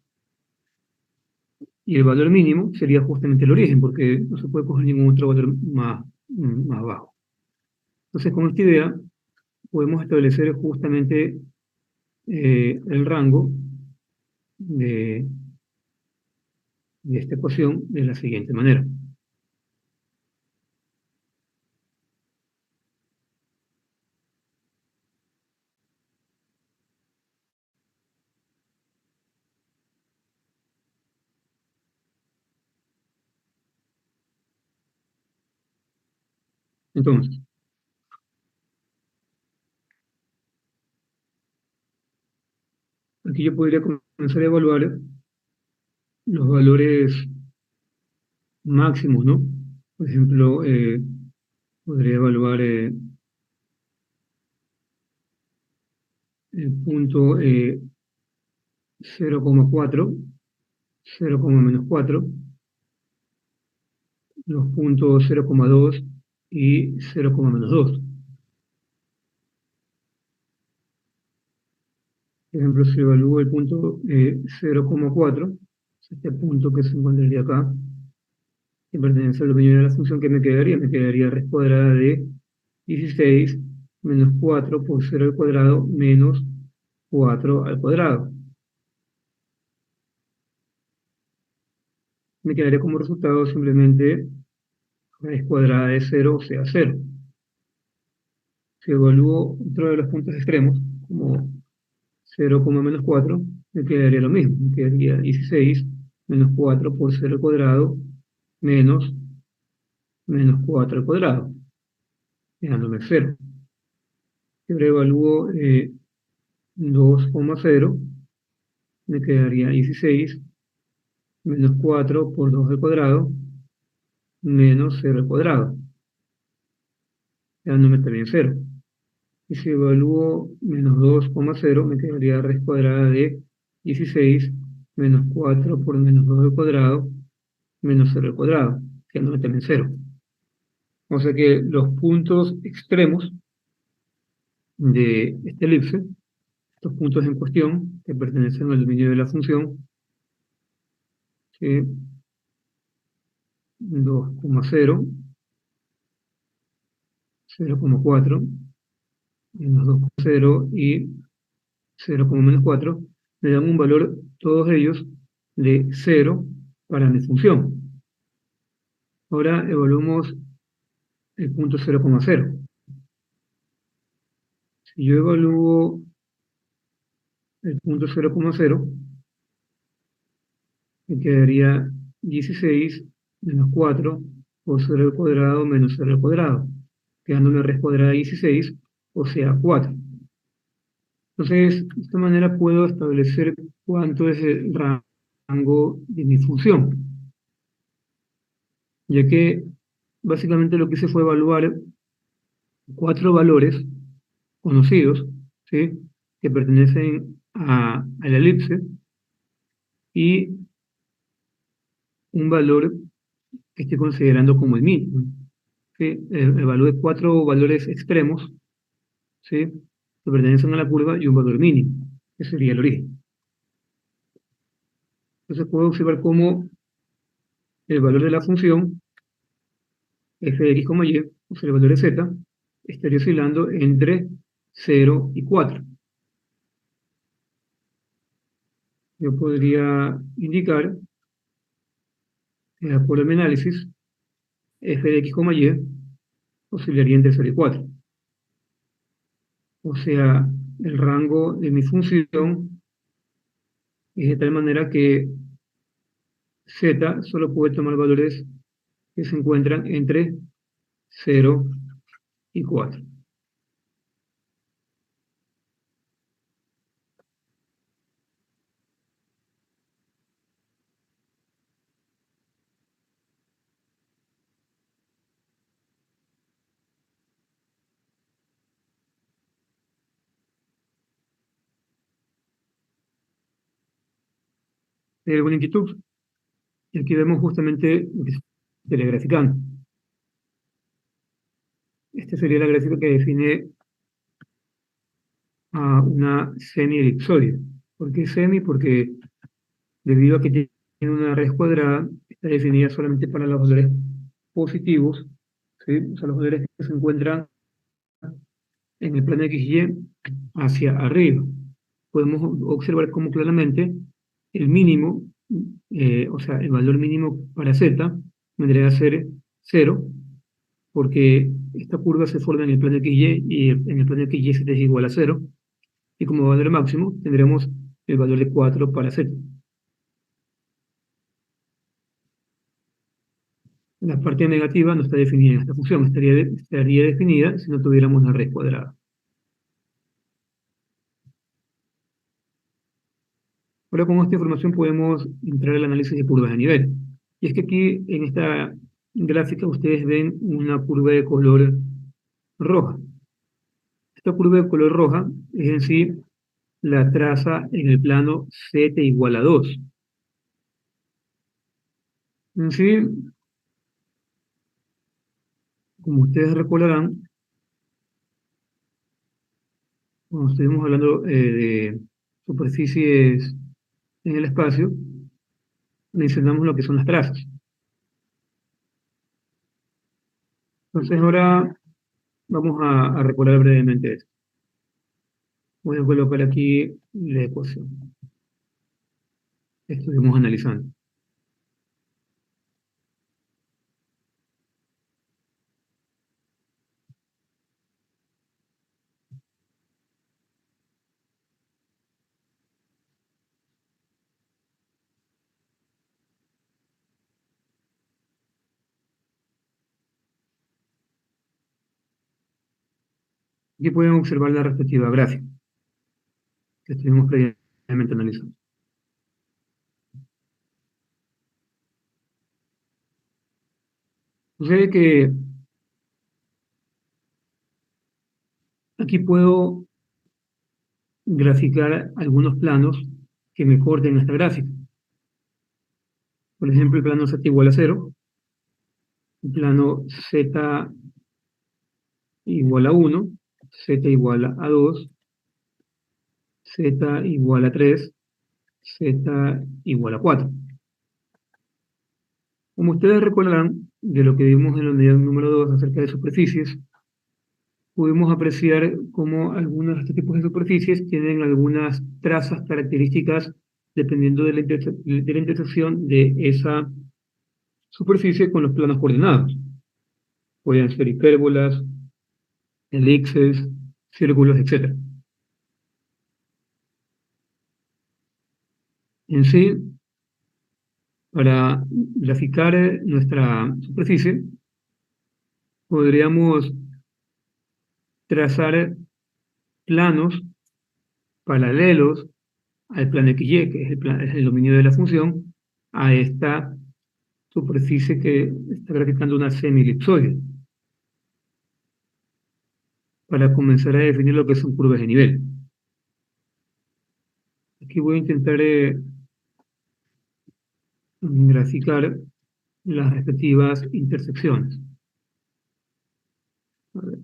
Y el valor mínimo sería justamente el origen, porque no se puede coger ningún otro valor más bajo. Entonces, con esta idea, podemos establecer justamente el rango de, de esta ecuación de la siguiente manera. Entonces, aquí yo podría comenzar a evaluar los valores máximos, ¿no? Por ejemplo, podría evaluar el punto 0,4, 0, menos 4, los puntos 0,2 y 0, menos 2. Por ejemplo, si evalúo el punto 0,4, este punto que se encontraría acá, que pertenece al dominio de la función, que me quedaría? Me quedaría raíz cuadrada de 16 menos 4 por 0 al cuadrado menos 4 al cuadrado. Me quedaría como resultado simplemente raíz cuadrada de 0, o sea, 0. Si evalúo otro de los puntos extremos, como 0, menos 4, me quedaría lo mismo. Me quedaría 16 menos 4 por 0 al cuadrado menos 4 al cuadrado, dejándome 0. Si ahora evalúo 2,0, me quedaría 16 menos 4 por 2 al cuadrado menos 0 al cuadrado, dándome también 0. Y si evalúo menos 2,0, me quedaría raíz cuadrada de 16 menos 4 por menos 2 al cuadrado menos 0 al cuadrado, quedándome también 0. O sea que los puntos extremos de esta elipse, estos puntos en cuestión, que pertenecen al dominio de la función, ¿sí? 2,0, 0,4, menos 2,0 y 0,-4, me dan un valor, todos ellos, de 0 para mi función. Ahora evaluamos el punto 0,0. Si yo evalúo el punto 0,0, me quedaría 16 menos 4 por 0 al cuadrado menos 0 al cuadrado, quedándome raíz cuadrada de 16, o sea, 4. Entonces, de esta manera puedo establecer cuánto es el rango de mi función, ya que básicamente lo que hice fue evaluar 4 valores conocidos, ¿sí? Que pertenecen a la elipse, y un valor que estoy considerando como el mínimo, ¿sí? Evalué 4 valores extremos, ¿sí? Que pertenecen a la curva y un valor mínimo, que sería el origen. Entonces puedo observar cómo el valor de la función f de x, y, o sea, el valor de z, estaría oscilando entre 0 y 4. Yo podría indicar, de acuerdo a mi análisis, f de x, y oscilaría entre 0 y 4. O sea, el rango de mi función es de tal manera que z solo puede tomar valores que se encuentran entre 0 y 4. ¿Hay alguna inquietud? Y aquí vemos justamente lo que se estaría graficando. Esta sería la gráfica que define a una semi-elipsoide. ¿Por qué semi? Porque debido a que tiene una raíz cuadrada, está definida solamente para los valores positivos, ¿sí? O sea, los valores que se encuentran en el plano XY hacia arriba. Podemos observar cómo claramente el mínimo, o sea, el valor mínimo para Z vendría a ser 0, porque esta curva se forma en el plano XY y en el plano XY Z es igual a 0, y como valor máximo tendremos el valor de 4 para Z. La parte negativa no está definida en esta función, estaría definida si no tuviéramos la raíz cuadrada. Ahora con esta información podemos entrar al análisis de curvas de nivel. Y es que aquí en esta gráfica ustedes ven una curva de color roja. Esta curva de color roja es en sí la traza en el plano z igual a 2. En sí, como ustedes recordarán, cuando estuvimos hablando de superficies en el espacio, mencionamos lo que son las trazas. Entonces ahora vamos a recordar brevemente esto. Voy a colocar aquí la ecuación que estuvimos analizando. Aquí pueden observar la respectiva gráfica que estuvimos previamente analizando. Sucede que aquí puedo graficar algunos planos que me corten esta gráfica. Por ejemplo, el plano z igual a 0, el plano z igual a 1, z igual a 2, z igual a 3, z igual a 4. Como ustedes recordarán de lo que vimos en la unidad número 2 acerca de superficies, pudimos apreciar cómo algunos de estos tipos de superficies tienen algunas trazas características dependiendo de la intersección de esa superficie con los planos coordenados. Pueden ser hipérbolas, elipses, círculos, etc. En sí, para graficar nuestra superficie, podríamos trazar planos paralelos al plano XY, que es es el dominio de la función, a esta superficie que está graficando una semi-elipsoide, para comenzar a definir lo que son curvas de nivel. Aquí voy a intentar graficar las respectivas intersecciones. A ver.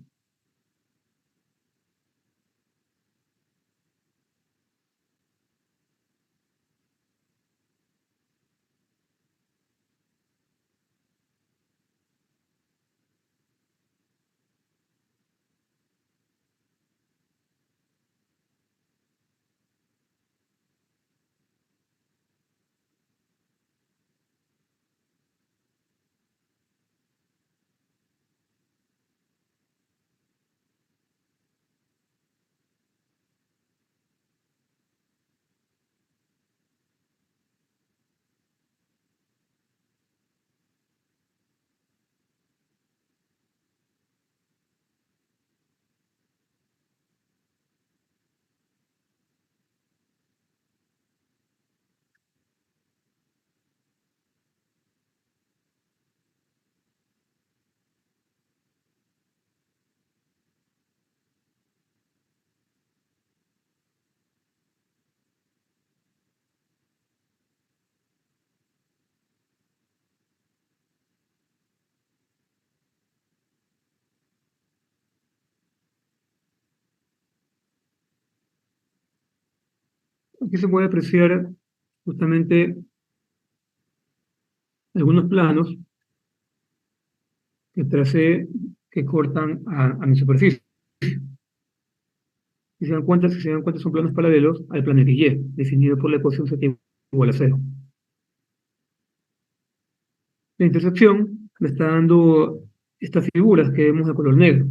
Aquí se puede apreciar justamente algunos planos que tracé que cortan a mi superficie. Si se dan cuenta, son planos paralelos al plano XY, definido por la ecuación z igual a 0. La intersección me está dando estas figuras que vemos de color negro.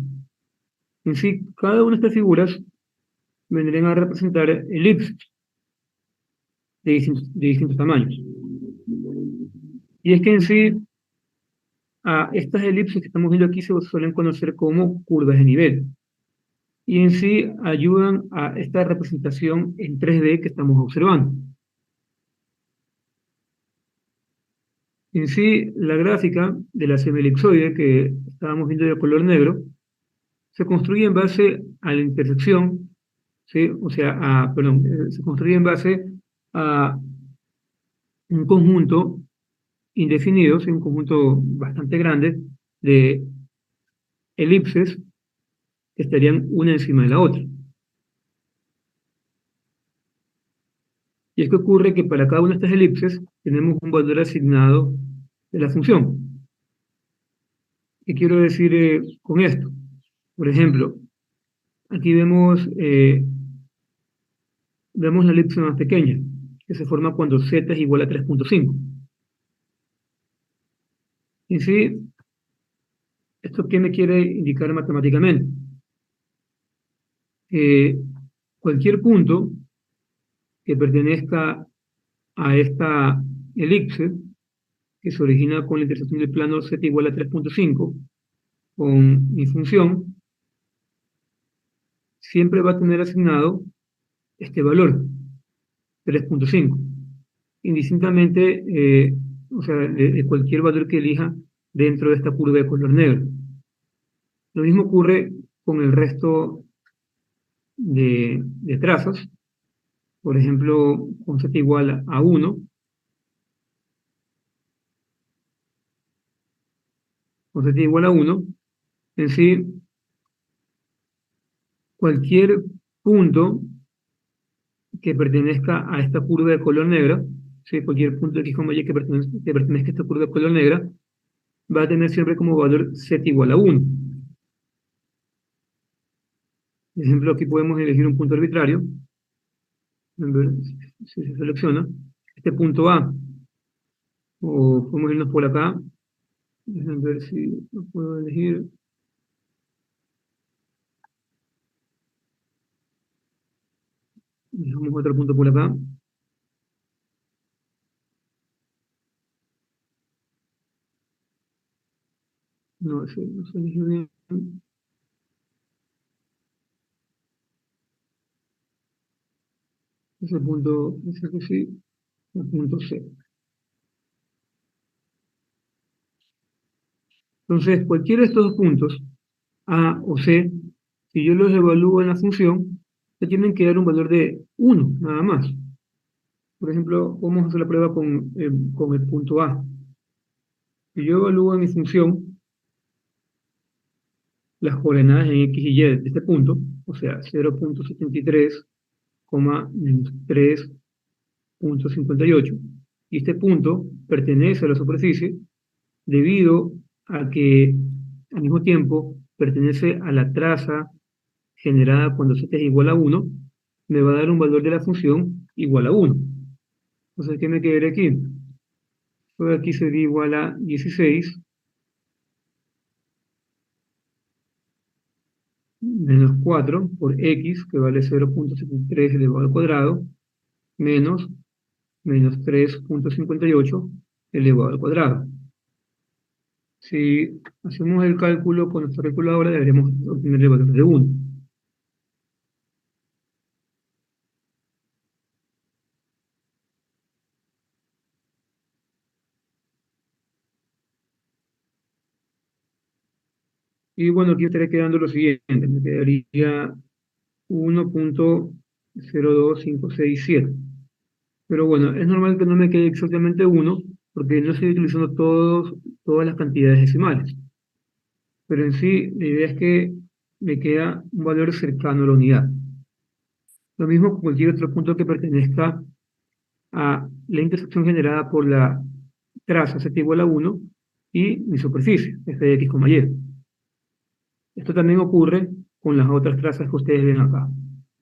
En sí, cada una de estas figuras vendrían a representar elipses de distintos tamaños. Y es que en sí, a estas elipses que estamos viendo aquí se suelen conocer como curvas de nivel. Y en sí ayudan a esta representación en 3D que estamos observando. En sí, la gráfica de la semielipsoide que estábamos viendo de color negro se construye en base a la intersección, ¿sí? O sea, perdón, se construye en base a un conjunto indefinido, ¿sí? Un conjunto bastante grande de elipses que estarían una encima de la otra. Y es que ocurre que para cada una de estas elipses tenemos un valor asignado de la función. ¿Qué quiero decir con esto? Por ejemplo, aquí vemos la elipse más pequeña, que se forma cuando z es igual a 3.5. En sí, ¿esto qué me quiere indicar matemáticamente? Que cualquier punto que pertenezca a esta elipse, que se origina con la intersección del plano z igual a 3.5, con mi función, siempre va a tener asignado este valor, 3.5, indistintamente, o sea, de cualquier valor que elija dentro de esta curva de color negro. Lo mismo ocurre con el resto de trazos, por ejemplo, con z igual a 1, con z igual a 1, en sí, cualquier punto que pertenezca a esta curva de color negro ¿sí? Cualquier punto de x, y que pertenezca a esta curva de color negra, va a tener siempre como valor z igual a 1. Por ejemplo, aquí podemos elegir un punto arbitrario, a ver si se selecciona, este punto A, o podemos irnos por acá, déjenme ver si lo puedo elegir. Dejamos otro punto por acá. No, ese no se eligió bien. Ese punto, ese que sí, el punto C. Entonces, cualquiera de estos dos puntos, A o C, si yo los evalúo en la función, me tienen que dar un valor de 1, nada más. Por ejemplo, vamos a hacer la prueba con el punto A. Si yo evalúo en mi función las coordenadas en X y Y de este punto, o sea, 0.73, menos 3.58, y este punto pertenece a la superficie debido a que al mismo tiempo pertenece a la traza generada cuando z es igual a 1, me va a dar un valor de la función igual a 1. Entonces, ¿qué me quedaría aquí? Pues aquí sería igual a 16 menos 4 por x, que vale 0.73 elevado al cuadrado, menos 3.58 elevado al cuadrado. Si hacemos el cálculo con nuestra calculadora, deberíamos obtener el valor de 1. Y bueno, aquí estaría quedando lo siguiente, me quedaría 1.02567. Pero bueno, es normal que no me quede exactamente 1, porque no estoy utilizando todas las cantidades decimales. Pero en sí, la idea es que me queda un valor cercano a la unidad. Lo mismo con cualquier otro punto que pertenezca a la intersección generada por la traza z igual a 1 y mi superficie, f de x, y. Esto también ocurre con las otras trazas que ustedes ven acá.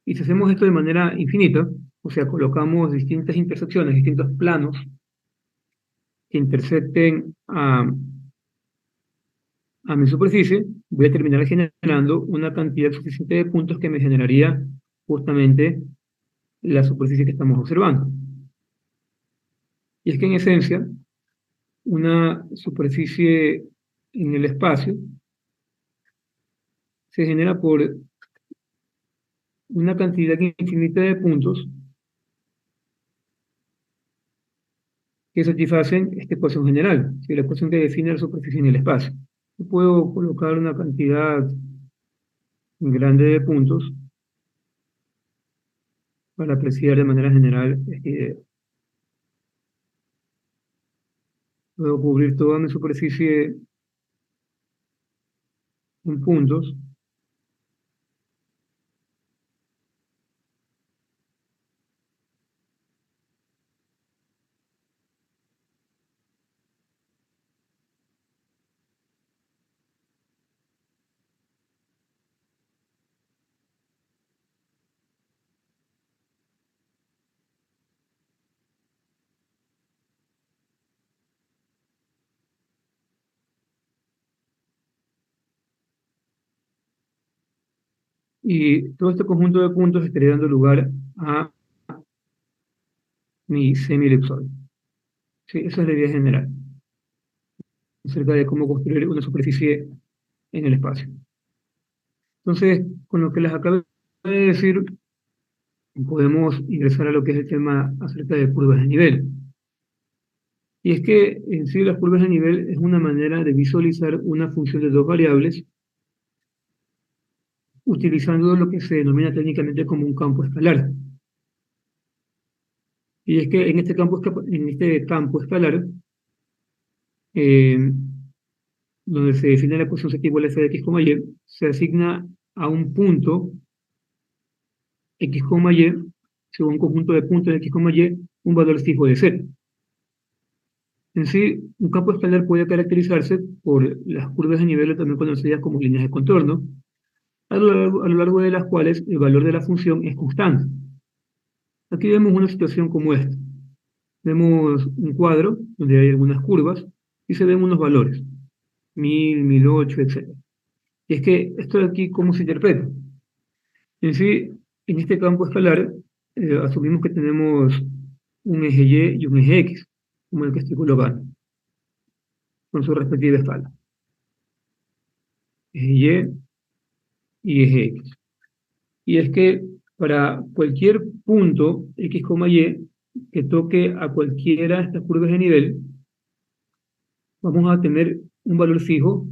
Y si hacemos esto de manera infinita, o sea, colocamos distintas intersecciones, distintos planos que intersecten a mi superficie, voy a terminar generando una cantidad suficiente de puntos que me generaría justamente la superficie que estamos observando. Y es que en esencia, una superficie en el espacio se genera por una cantidad infinita de puntos que satisfacen esta ecuación general, ¿sí? La ecuación que define la superficie en el espacio. Yo puedo colocar una cantidad grande de puntos para apreciar de manera general esta idea. Puedo cubrir toda mi superficie en puntos y todo este conjunto de puntos estaría dando lugar a mi semielipsoide. Sí, esa es la idea general acerca de cómo construir una superficie en el espacio. Entonces, con lo que les acabo de decir, podemos ingresar a lo que es el tema acerca de curvas de nivel. Y es que en sí las curvas de nivel es una manera de visualizar una función de dos variables utilizando lo que se denomina técnicamente como un campo escalar. Y es que en este campo escalar, eh, donde se define la ecuación z igual a f de x, y, se asigna a un punto x, y, según un conjunto de puntos x, y, un valor fijo de z. En sí, un campo escalar puede caracterizarse por las curvas de nivel también conocidas como líneas de contorno, a lo largo de las cuales el valor de la función es constante. Aquí vemos una situación como esta. Vemos un cuadro donde hay algunas curvas y se ven unos valores, 1000, 1008, etc. Y es que esto de aquí, ¿cómo se interpreta? En sí, en este campo escalar, asumimos que tenemos un eje Y y un eje X, como el que estoy colocando, con su respectiva escala. Eje Y y eje X. Y es que para cualquier punto X, Y que toque a cualquiera de estas curvas de nivel, vamos a tener un valor fijo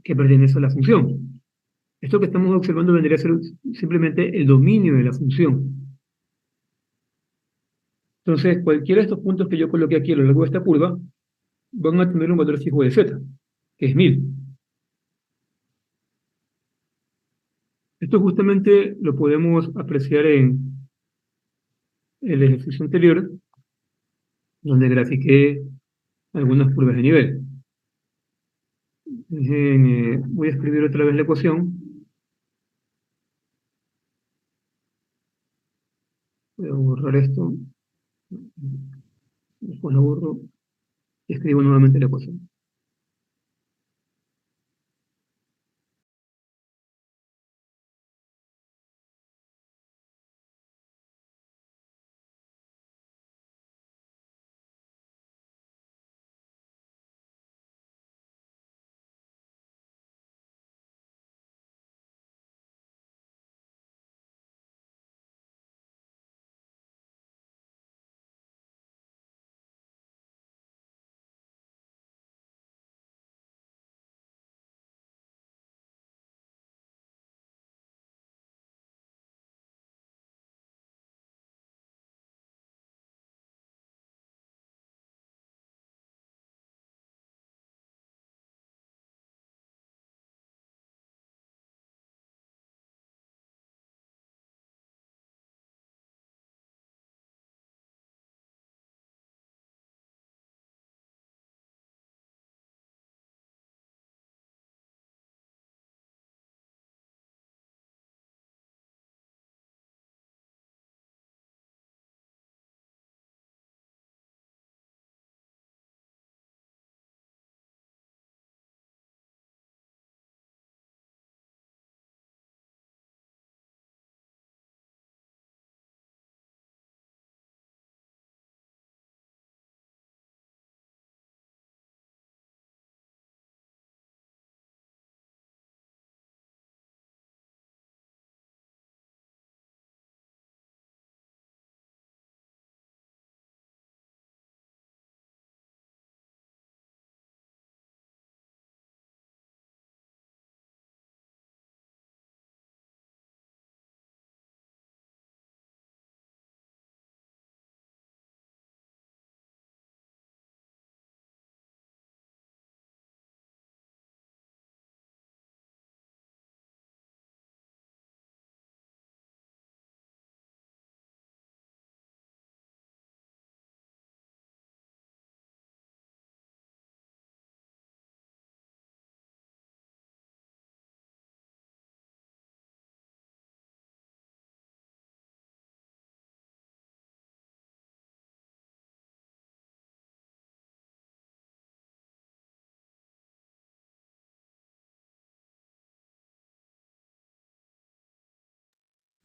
que pertenece a la función. Esto que estamos observando vendría a ser simplemente el dominio de la función. Entonces, cualquiera de estos puntos que yo coloqué aquí a lo largo de esta curva van a tener un valor fijo de z, que es 1000. Esto justamente lo podemos apreciar en el ejercicio anterior, donde grafiqué algunas curvas de nivel. Voy a escribir otra vez la ecuación. Voy a borrar esto. Después lo borro y escribo nuevamente la ecuación.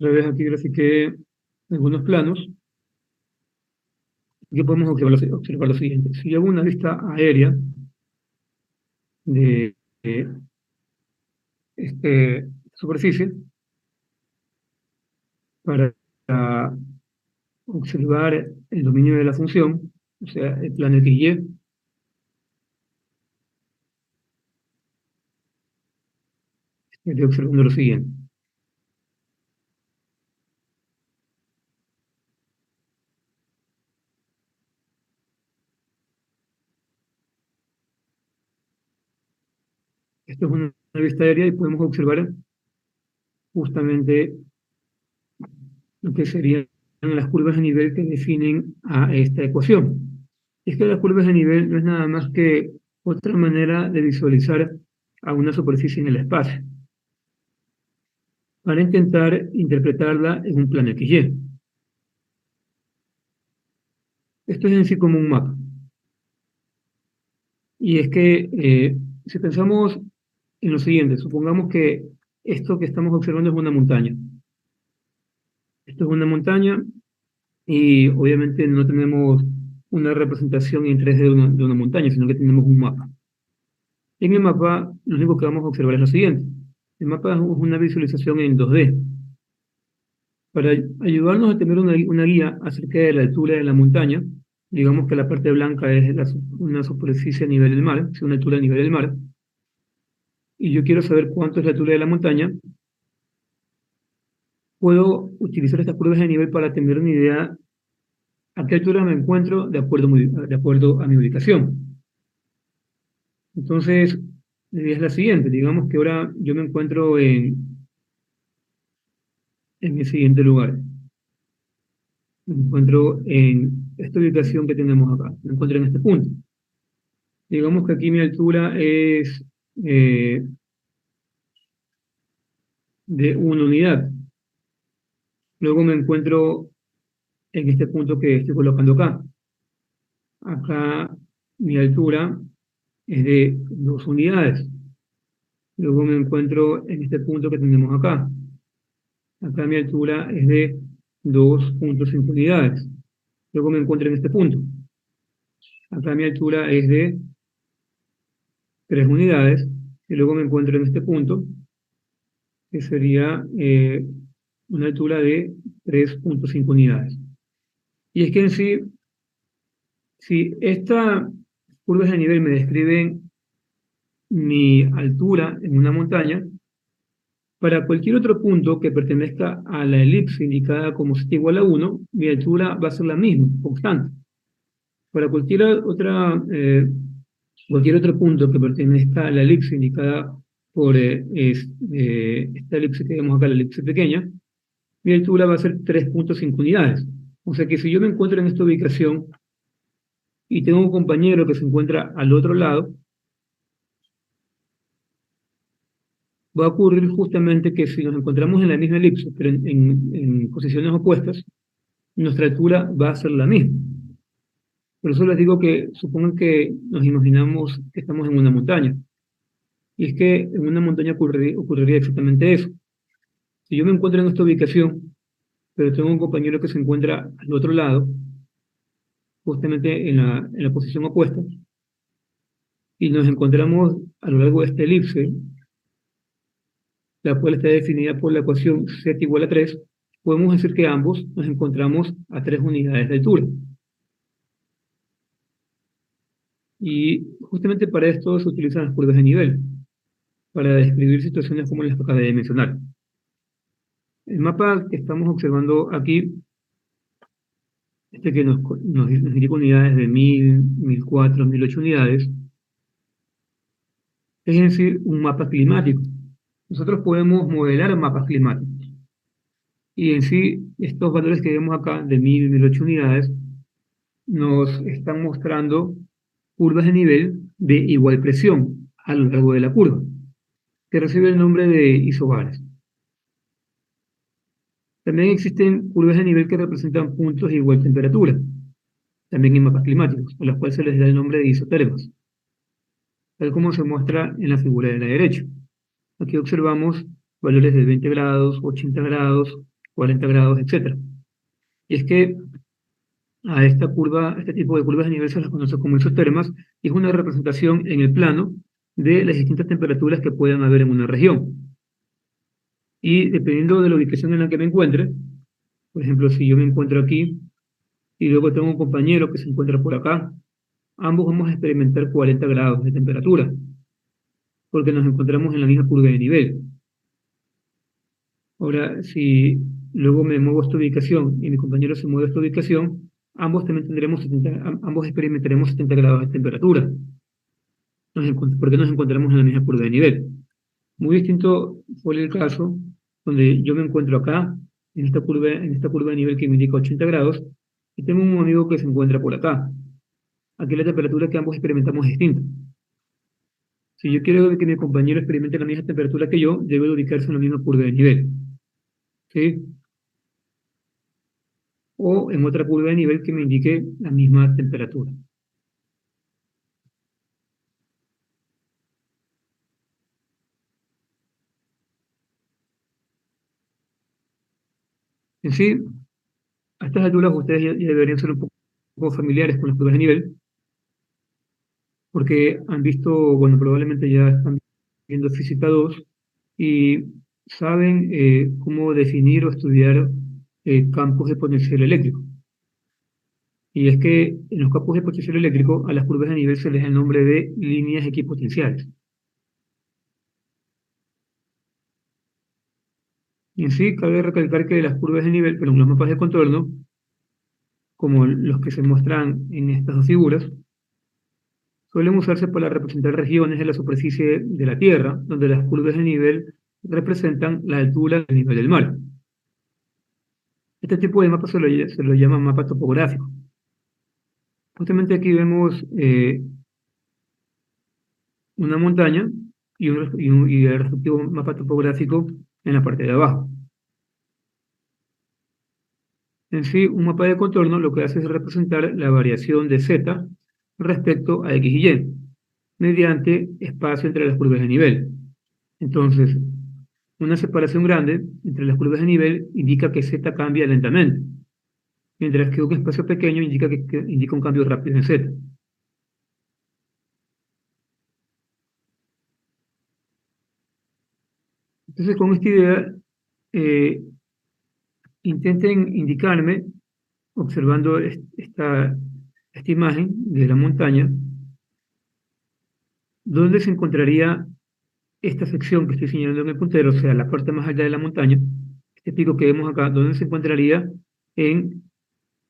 Otra vez aquí grafiqué algunos planos. Aquí podemos observar lo siguiente. Si yo hago una vista aérea de superficie para observar el dominio de la función, o sea, el plano XY, estoy observando lo siguiente. Esto es una vista aérea y podemos observar justamente lo que sería. las curvas de nivel que definen a esta ecuación. Es que las curvas de nivel no es nada más que otra manera de visualizar a una superficie en el espacio, para intentar interpretarla en un plano XY. Esto es en sí como un mapa. Y es que si pensamos en lo siguiente, supongamos que esto que estamos observando es una montaña. Esto es una montaña y obviamente no tenemos una representación en 3D de una montaña, sino que tenemos un mapa. En el mapa, lo único que vamos a observar es lo siguiente. El mapa es una visualización en 2D. Para ayudarnos a tener una guía acerca de la altura de la montaña, digamos que la parte blanca es una superficie a nivel del mar, es una altura a nivel del mar, y yo quiero saber cuánto es la altura de la montaña, puedo utilizar estas pruebas de nivel para tener una idea a qué altura me encuentro de acuerdo a mi ubicación. Entonces, la idea es la siguiente, digamos que ahora yo me encuentro en el siguiente lugar. Me encuentro en esta ubicación que tenemos acá, me encuentro en este punto. Digamos que aquí mi altura es de una unidad. Luego me encuentro en este punto que estoy colocando acá. Acá mi altura es de 2 unidades. Luego me encuentro en este punto que tenemos acá. Acá mi altura es de 2,5 unidades. Luego me encuentro en este punto. Acá mi altura es de 3 unidades. Y luego me encuentro en este punto, que sería una altura de 3,5 unidades. Y es que en sí, si estas curvas de nivel me describen mi altura en una montaña, para cualquier otro punto que pertenezca a la elipse indicada como z igual a 1, mi altura va a ser la misma, constante. Para cualquier otro punto que pertenezca a la elipse indicada por esta elipse que vemos acá, la elipse pequeña, mi altura va a ser 3,5 unidades. O sea que si yo me encuentro en esta ubicación y tengo un compañero que se encuentra al otro lado, va a ocurrir justamente que si nos encontramos en la misma elipse, pero en posiciones opuestas, nuestra altura va a ser la misma. Por eso les digo que supongan que nos imaginamos que estamos en una montaña. Y es que en una montaña ocurriría exactamente eso. Si yo me encuentro en esta ubicación, pero tengo un compañero que se encuentra al otro lado, justamente en la posición opuesta, y nos encontramos a lo largo de esta elipse, la cual está definida por la ecuación z igual a 3, podemos decir que ambos nos encontramos a 3 unidades de altura. Y justamente para esto se utilizan las curvas de nivel, para describir situaciones como las que acabé de mencionar. El mapa que estamos observando aquí, este que nos indica unidades de 1000, 1004, 1008 unidades, es en sí un mapa climático. Nosotros podemos modelar mapas climáticos. Y en sí, estos valores que vemos acá de 1000, 1008 unidades, nos están mostrando curvas de nivel de igual presión a lo largo de la curva, que recibe el nombre de isobares. También existen curvas de nivel que representan puntos de igual temperatura, también en mapas climáticos, a los cuales se les da el nombre de isotermas, tal como se muestra en la figura de la derecha. Aquí observamos valores de 20 grados, 80 grados, 40 grados, etc. Y es que a esta curva, este tipo de curvas de nivel se las conoce como isotermas, y es una representación en el plano de las distintas temperaturas que puedan haber en una región. Y dependiendo de la ubicación en la que me encuentre, por ejemplo, si yo me encuentro aquí y luego tengo un compañero que se encuentra por acá, ambos vamos a experimentar 40 grados de temperatura, porque nos encontramos en la misma curva de nivel. Ahora, si luego me muevo a esta ubicación y mi compañero se mueve a esta ubicación, ambos también ambos experimentaremos 70 grados de temperatura, porque nos encontramos en la misma curva de nivel. Muy distinto fue el caso donde yo me encuentro acá en esta curva de nivel que me indica 80 grados, y tengo un amigo que se encuentra por acá. Aquí la temperatura que ambos experimentamos es distinta. Si yo quiero que mi compañero experimente la misma temperatura que yo, debe ubicarse en la misma curva de nivel, ¿sí? O en otra curva de nivel que me indique la misma temperatura. En sí, a estas alturas ustedes ya deberían ser un poco familiares con las curvas de nivel, porque han visto, bueno, probablemente ya están viendo Física 2 y saben cómo definir o estudiar campos de potencial eléctrico. Y es que en los campos de potencial eléctrico a las curvas de nivel se les da el nombre de líneas equipotenciales. Y en sí, cabe recalcar que las curvas de nivel, pero los mapas de contorno, como los que se muestran en estas dos figuras, suelen usarse para representar regiones de la superficie de la Tierra, donde las curvas de nivel representan la altura del nivel del mar. Este tipo de mapa se lo llama mapa topográfico. Justamente aquí vemos una montaña y el respectivo mapa topográfico en la parte de abajo. En sí, un mapa de contorno lo que hace es representar la variación de z respecto a x y y, mediante espacio entre las curvas de nivel. Entonces, una separación grande entre las curvas de nivel indica que z cambia lentamente, mientras que un espacio pequeño que indica un cambio rápido en z. Entonces, con esta idea, eh, intenten indicarme, observando esta imagen de la montaña, dónde se encontraría esta sección que estoy señalando en el puntero, o sea, la parte más alta de la montaña, este pico que vemos acá, dónde se encontraría en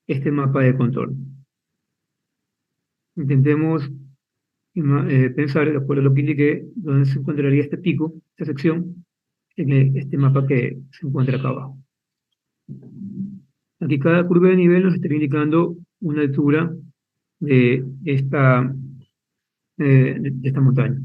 este mapa de contorno. Intentemos pensar, de acuerdo a lo que indiqué, dónde se encontraría este pico, esta sección, en este mapa que se encuentra acá abajo. Aquí cada curva de nivel nos estaría indicando una altura de esta montaña.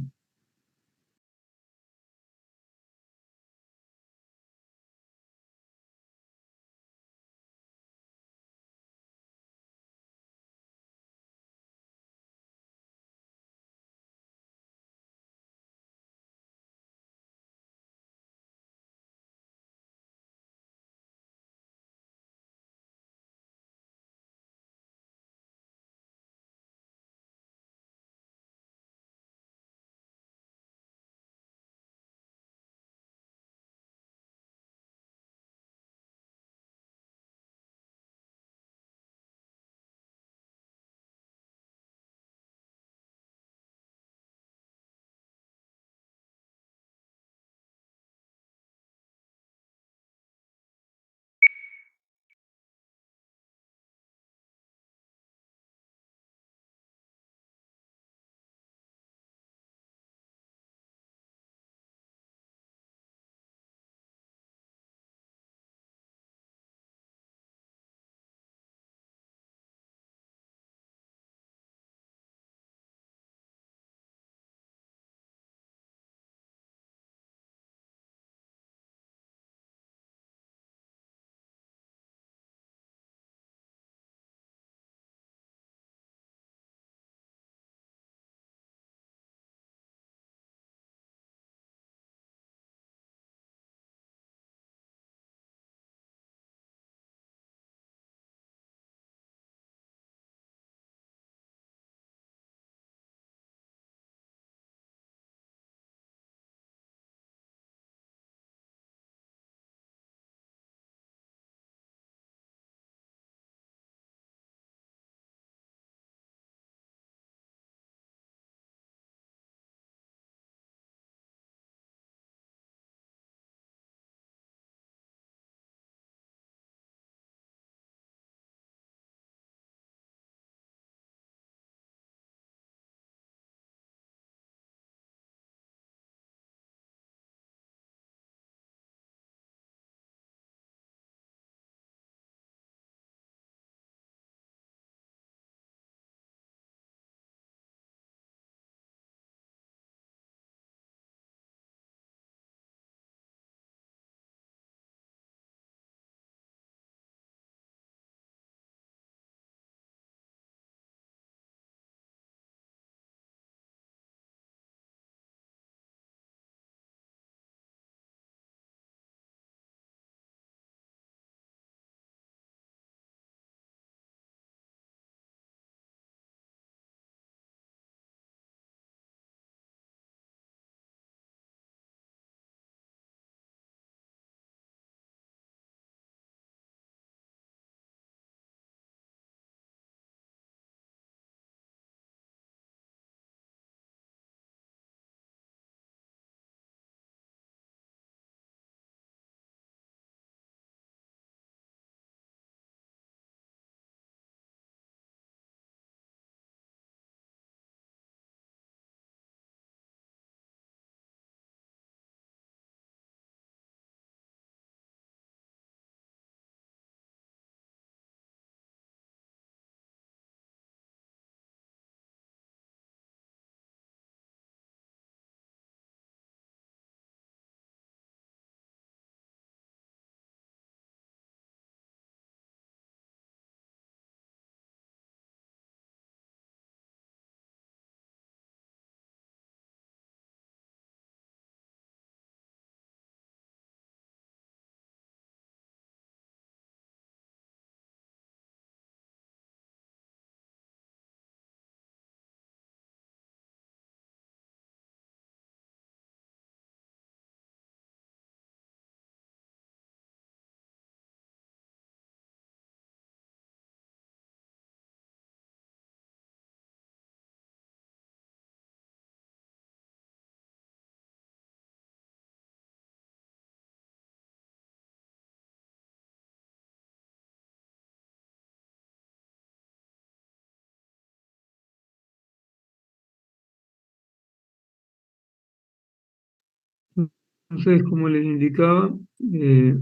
Entonces, como les indicaba, eh,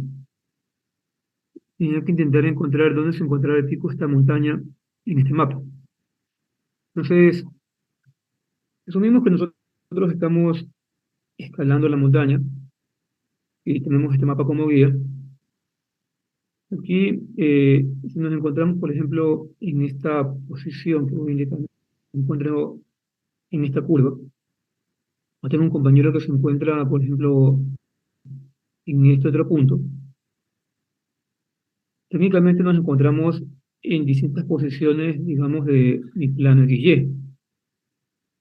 tenía que intentar encontrar dónde se encontraba el pico de esta montaña en este mapa. Entonces, asumimos que nosotros estamos escalando la montaña y tenemos este mapa como guía. Aquí, si nos encontramos, por ejemplo, en esta posición que voy indicando, me encuentro en esta curva, o tengo un compañero que se encuentra, por ejemplo, en este otro punto. Técnicamente nos encontramos en distintas posiciones, digamos, de mi plano XY,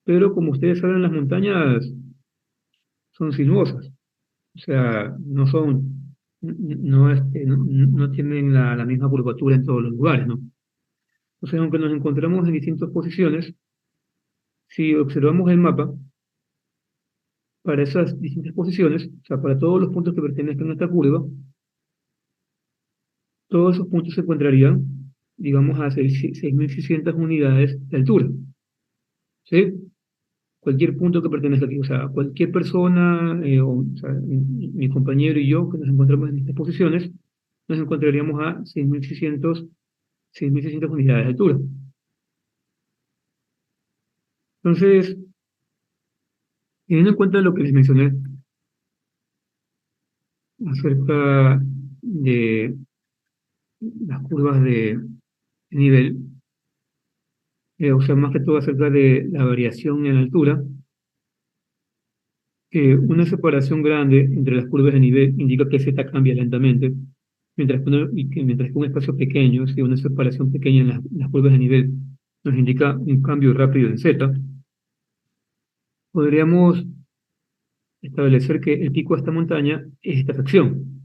pero como ustedes saben, las montañas son sinuosas, o sea, no tienen la misma curvatura en todos los lugares, ¿no? Entonces, aunque nos encontramos en distintas posiciones, si observamos el mapa, para esas distintas posiciones, o sea, para todos los puntos que pertenezcan a esta curva, todos esos puntos se encontrarían, digamos, a 6.600 unidades de altura, ¿sí? Cualquier punto que pertenezca aquí, o sea, cualquier persona, o sea, mi compañero y yo, que nos encontramos en estas posiciones, nos encontraríamos a 6.600 unidades de altura. Entonces, teniendo en cuenta lo que les mencioné acerca de las curvas de nivel, o sea, más que todo acerca de la variación en altura, una separación grande entre las curvas de nivel indica que Z cambia lentamente, mientras que un espacio pequeño, si una separación pequeña en las curvas de nivel nos indica un cambio rápido en Z, podríamos establecer que el pico de esta montaña es esta sección.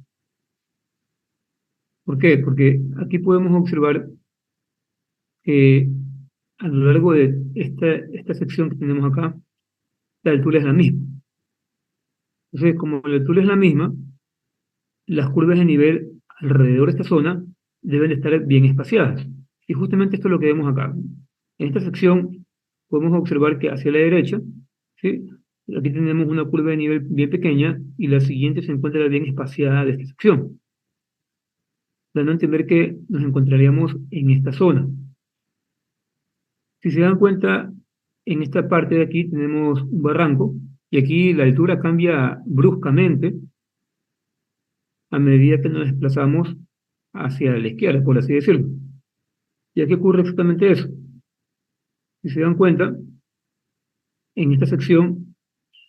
¿Por qué? Porque aquí podemos observar que a lo largo de esta sección que tenemos acá, la altura es la misma. Entonces, como la altura es la misma, las curvas de nivel alrededor de esta zona deben estar bien espaciadas. Y justamente esto es lo que vemos acá. En esta sección podemos observar que hacia la derecha, ¿sí? Aquí tenemos una curva de nivel bien pequeña y la siguiente se encuentra bien espaciada de esta sección, dando a entender que nos encontraríamos en esta zona. Si se dan cuenta, en esta parte de aquí tenemos un barranco y aquí la altura cambia bruscamente a medida que nos desplazamos hacia la izquierda, por así decirlo. ¿Y aquí ocurre exactamente eso? Si se dan cuenta, en esta sección,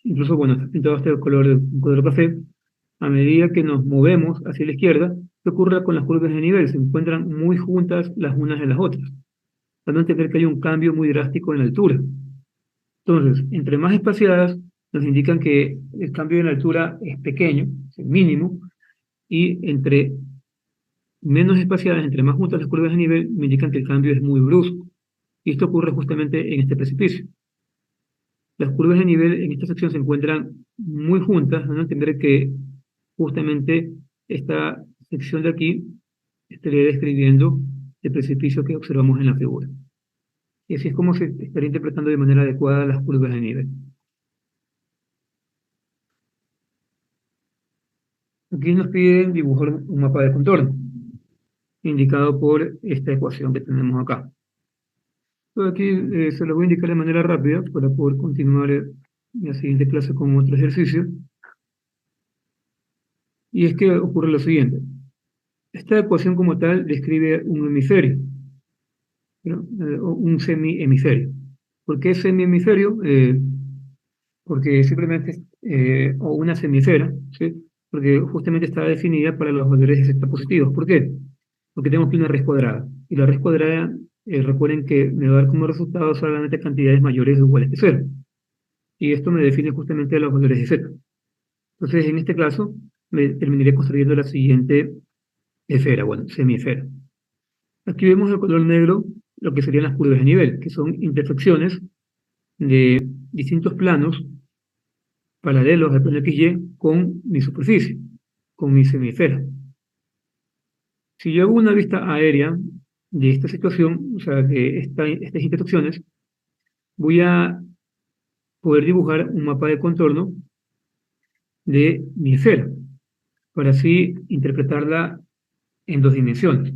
incluso, bueno, está pintado este color, un color café, a medida que nos movemos hacia la izquierda, ¿qué ocurre con las curvas de nivel? Se encuentran muy juntas las unas de las otras, dando a entender que hay un cambio muy drástico en la altura. Entonces, entre más espaciadas, nos indican que el cambio en la altura es pequeño, es mínimo, y entre menos espaciadas, entre más juntas las curvas de nivel, me indican que el cambio es muy brusco. Y esto ocurre justamente en este precipicio. Las curvas de nivel en esta sección se encuentran muy juntas, dando a entender que justamente esta sección de aquí estaría describiendo el precipicio que observamos en la figura. Y así es como se estaría interpretando de manera adecuada las curvas de nivel. Aquí nos piden dibujar un mapa de contorno, indicado por esta ecuación que tenemos acá. Entonces aquí se lo voy a indicar de manera rápida para poder continuar la siguiente clase con otro ejercicio. Y es que ocurre lo siguiente. Esta ecuación como tal describe un hemisferio, ¿no? O un semi-hemisferio. ¿Por qué semi-hemisferio? Porque simplemente, o una semisfera, ¿sí? Porque justamente está definida para los valores de z positivos. ¿Por qué? Porque tenemos aquí una raíz cuadrada. Y la raíz cuadrada, recuerden que me va a dar como resultado solamente cantidades mayores o iguales que cero. Y esto me define justamente los valores de z. Entonces, en este caso, me terminaría construyendo la siguiente esfera, bueno, semiesfera. Aquí vemos el color negro, lo que serían las curvas de nivel, que son intersecciones de distintos planos paralelos al plano XY con mi superficie, con mi semiesfera. Si yo hago una vista aérea de esta situación, o sea, de estas intersecciones, voy a poder dibujar un mapa de contorno de mi esfera, para así interpretarla en dos dimensiones.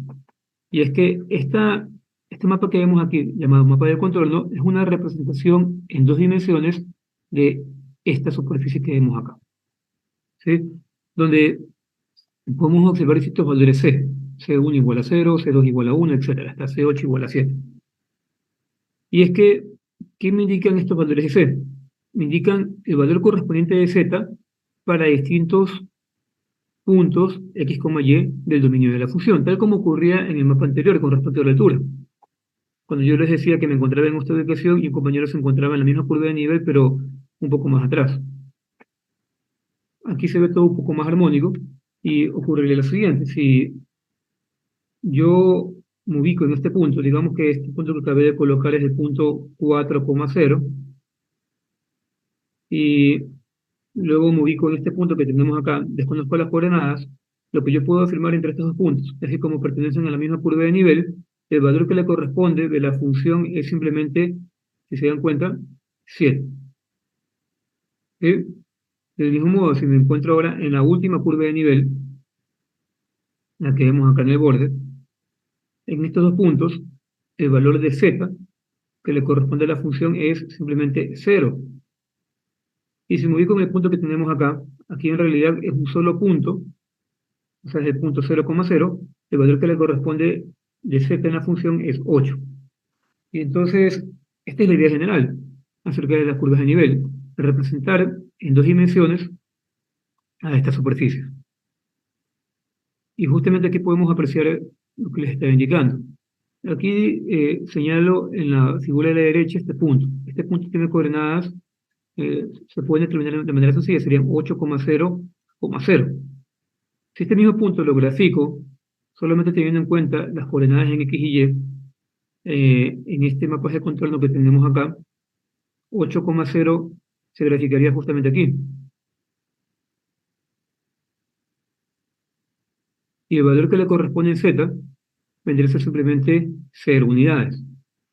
Y es que este mapa que vemos aquí, llamado mapa de contorno, es una representación en dos dimensiones de esta superficie que vemos acá, ¿sí? Donde podemos observar distintos valores C. C1 igual a 0, C2 igual a 1, etcétera, hasta C8 igual a 7. Y es que, ¿qué me indican estos valores de C? Me indican el valor correspondiente de Z para distintos puntos X, Y del dominio de la función, tal como ocurría en el mapa anterior con respecto a la altura. Cuando yo les decía que me encontraba en esta ubicación y un compañero se encontraba en la misma curva de nivel, pero un poco más atrás. Aquí se ve todo un poco más armónico y ocurriría lo siguiente. Si yo me ubico en este punto, digamos que este punto que acabé de colocar es el punto 4,0, y luego me ubico en este punto que tenemos acá, desconozco las coordenadas, lo que yo puedo afirmar entre estos dos puntos es que como pertenecen a la misma curva de nivel, el valor que le corresponde de la función es simplemente, si se dan cuenta, 7. ¿Sí? Del mismo modo, si me encuentro ahora en la última curva de nivel, la que vemos acá en el borde, en estos dos puntos, el valor de z que le corresponde a la función es simplemente 0. Y si me ubico en el punto que tenemos acá, aquí en realidad es un solo punto, o sea, es el punto 0,0, el valor que le corresponde de z en la función es 8. Y entonces, esta es la idea general acerca de las curvas de nivel, representar en dos dimensiones a esta superficie. Y justamente aquí podemos apreciar lo que les estaba indicando. Aquí señalo en la figura de la derecha este punto. Este punto tiene coordenadas, se pueden determinar de manera sencilla, serían 8,0,0. Si este mismo punto lo grafico, solamente teniendo en cuenta las coordenadas en X y Y, en este mapa de contorno que tenemos acá, 8,0 se graficaría justamente aquí. Y el valor que le corresponde en Z vendría a ser simplemente 0 unidades.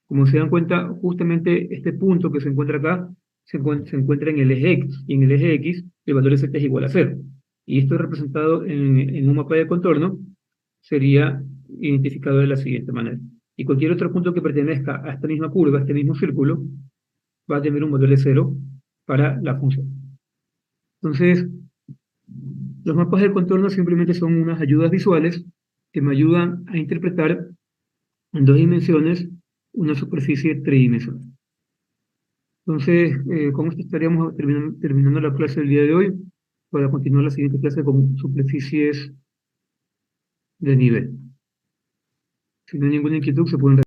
Como se dan cuenta, justamente este punto que se encuentra acá se encuentra en el eje X, y en el eje X el valor de Z es igual a 0. Y esto representado en un mapa de contorno sería identificado de la siguiente manera. Y cualquier otro punto que pertenezca a esta misma curva, a este mismo círculo, va a tener un valor de 0 para la función. Entonces, los mapas de contorno simplemente son unas ayudas visuales que me ayudan a interpretar en dos dimensiones una superficie tridimensional. Entonces, con esto estaríamos terminando la clase del día de hoy para continuar la siguiente clase con superficies de nivel. Si no hay ninguna inquietud, se pueden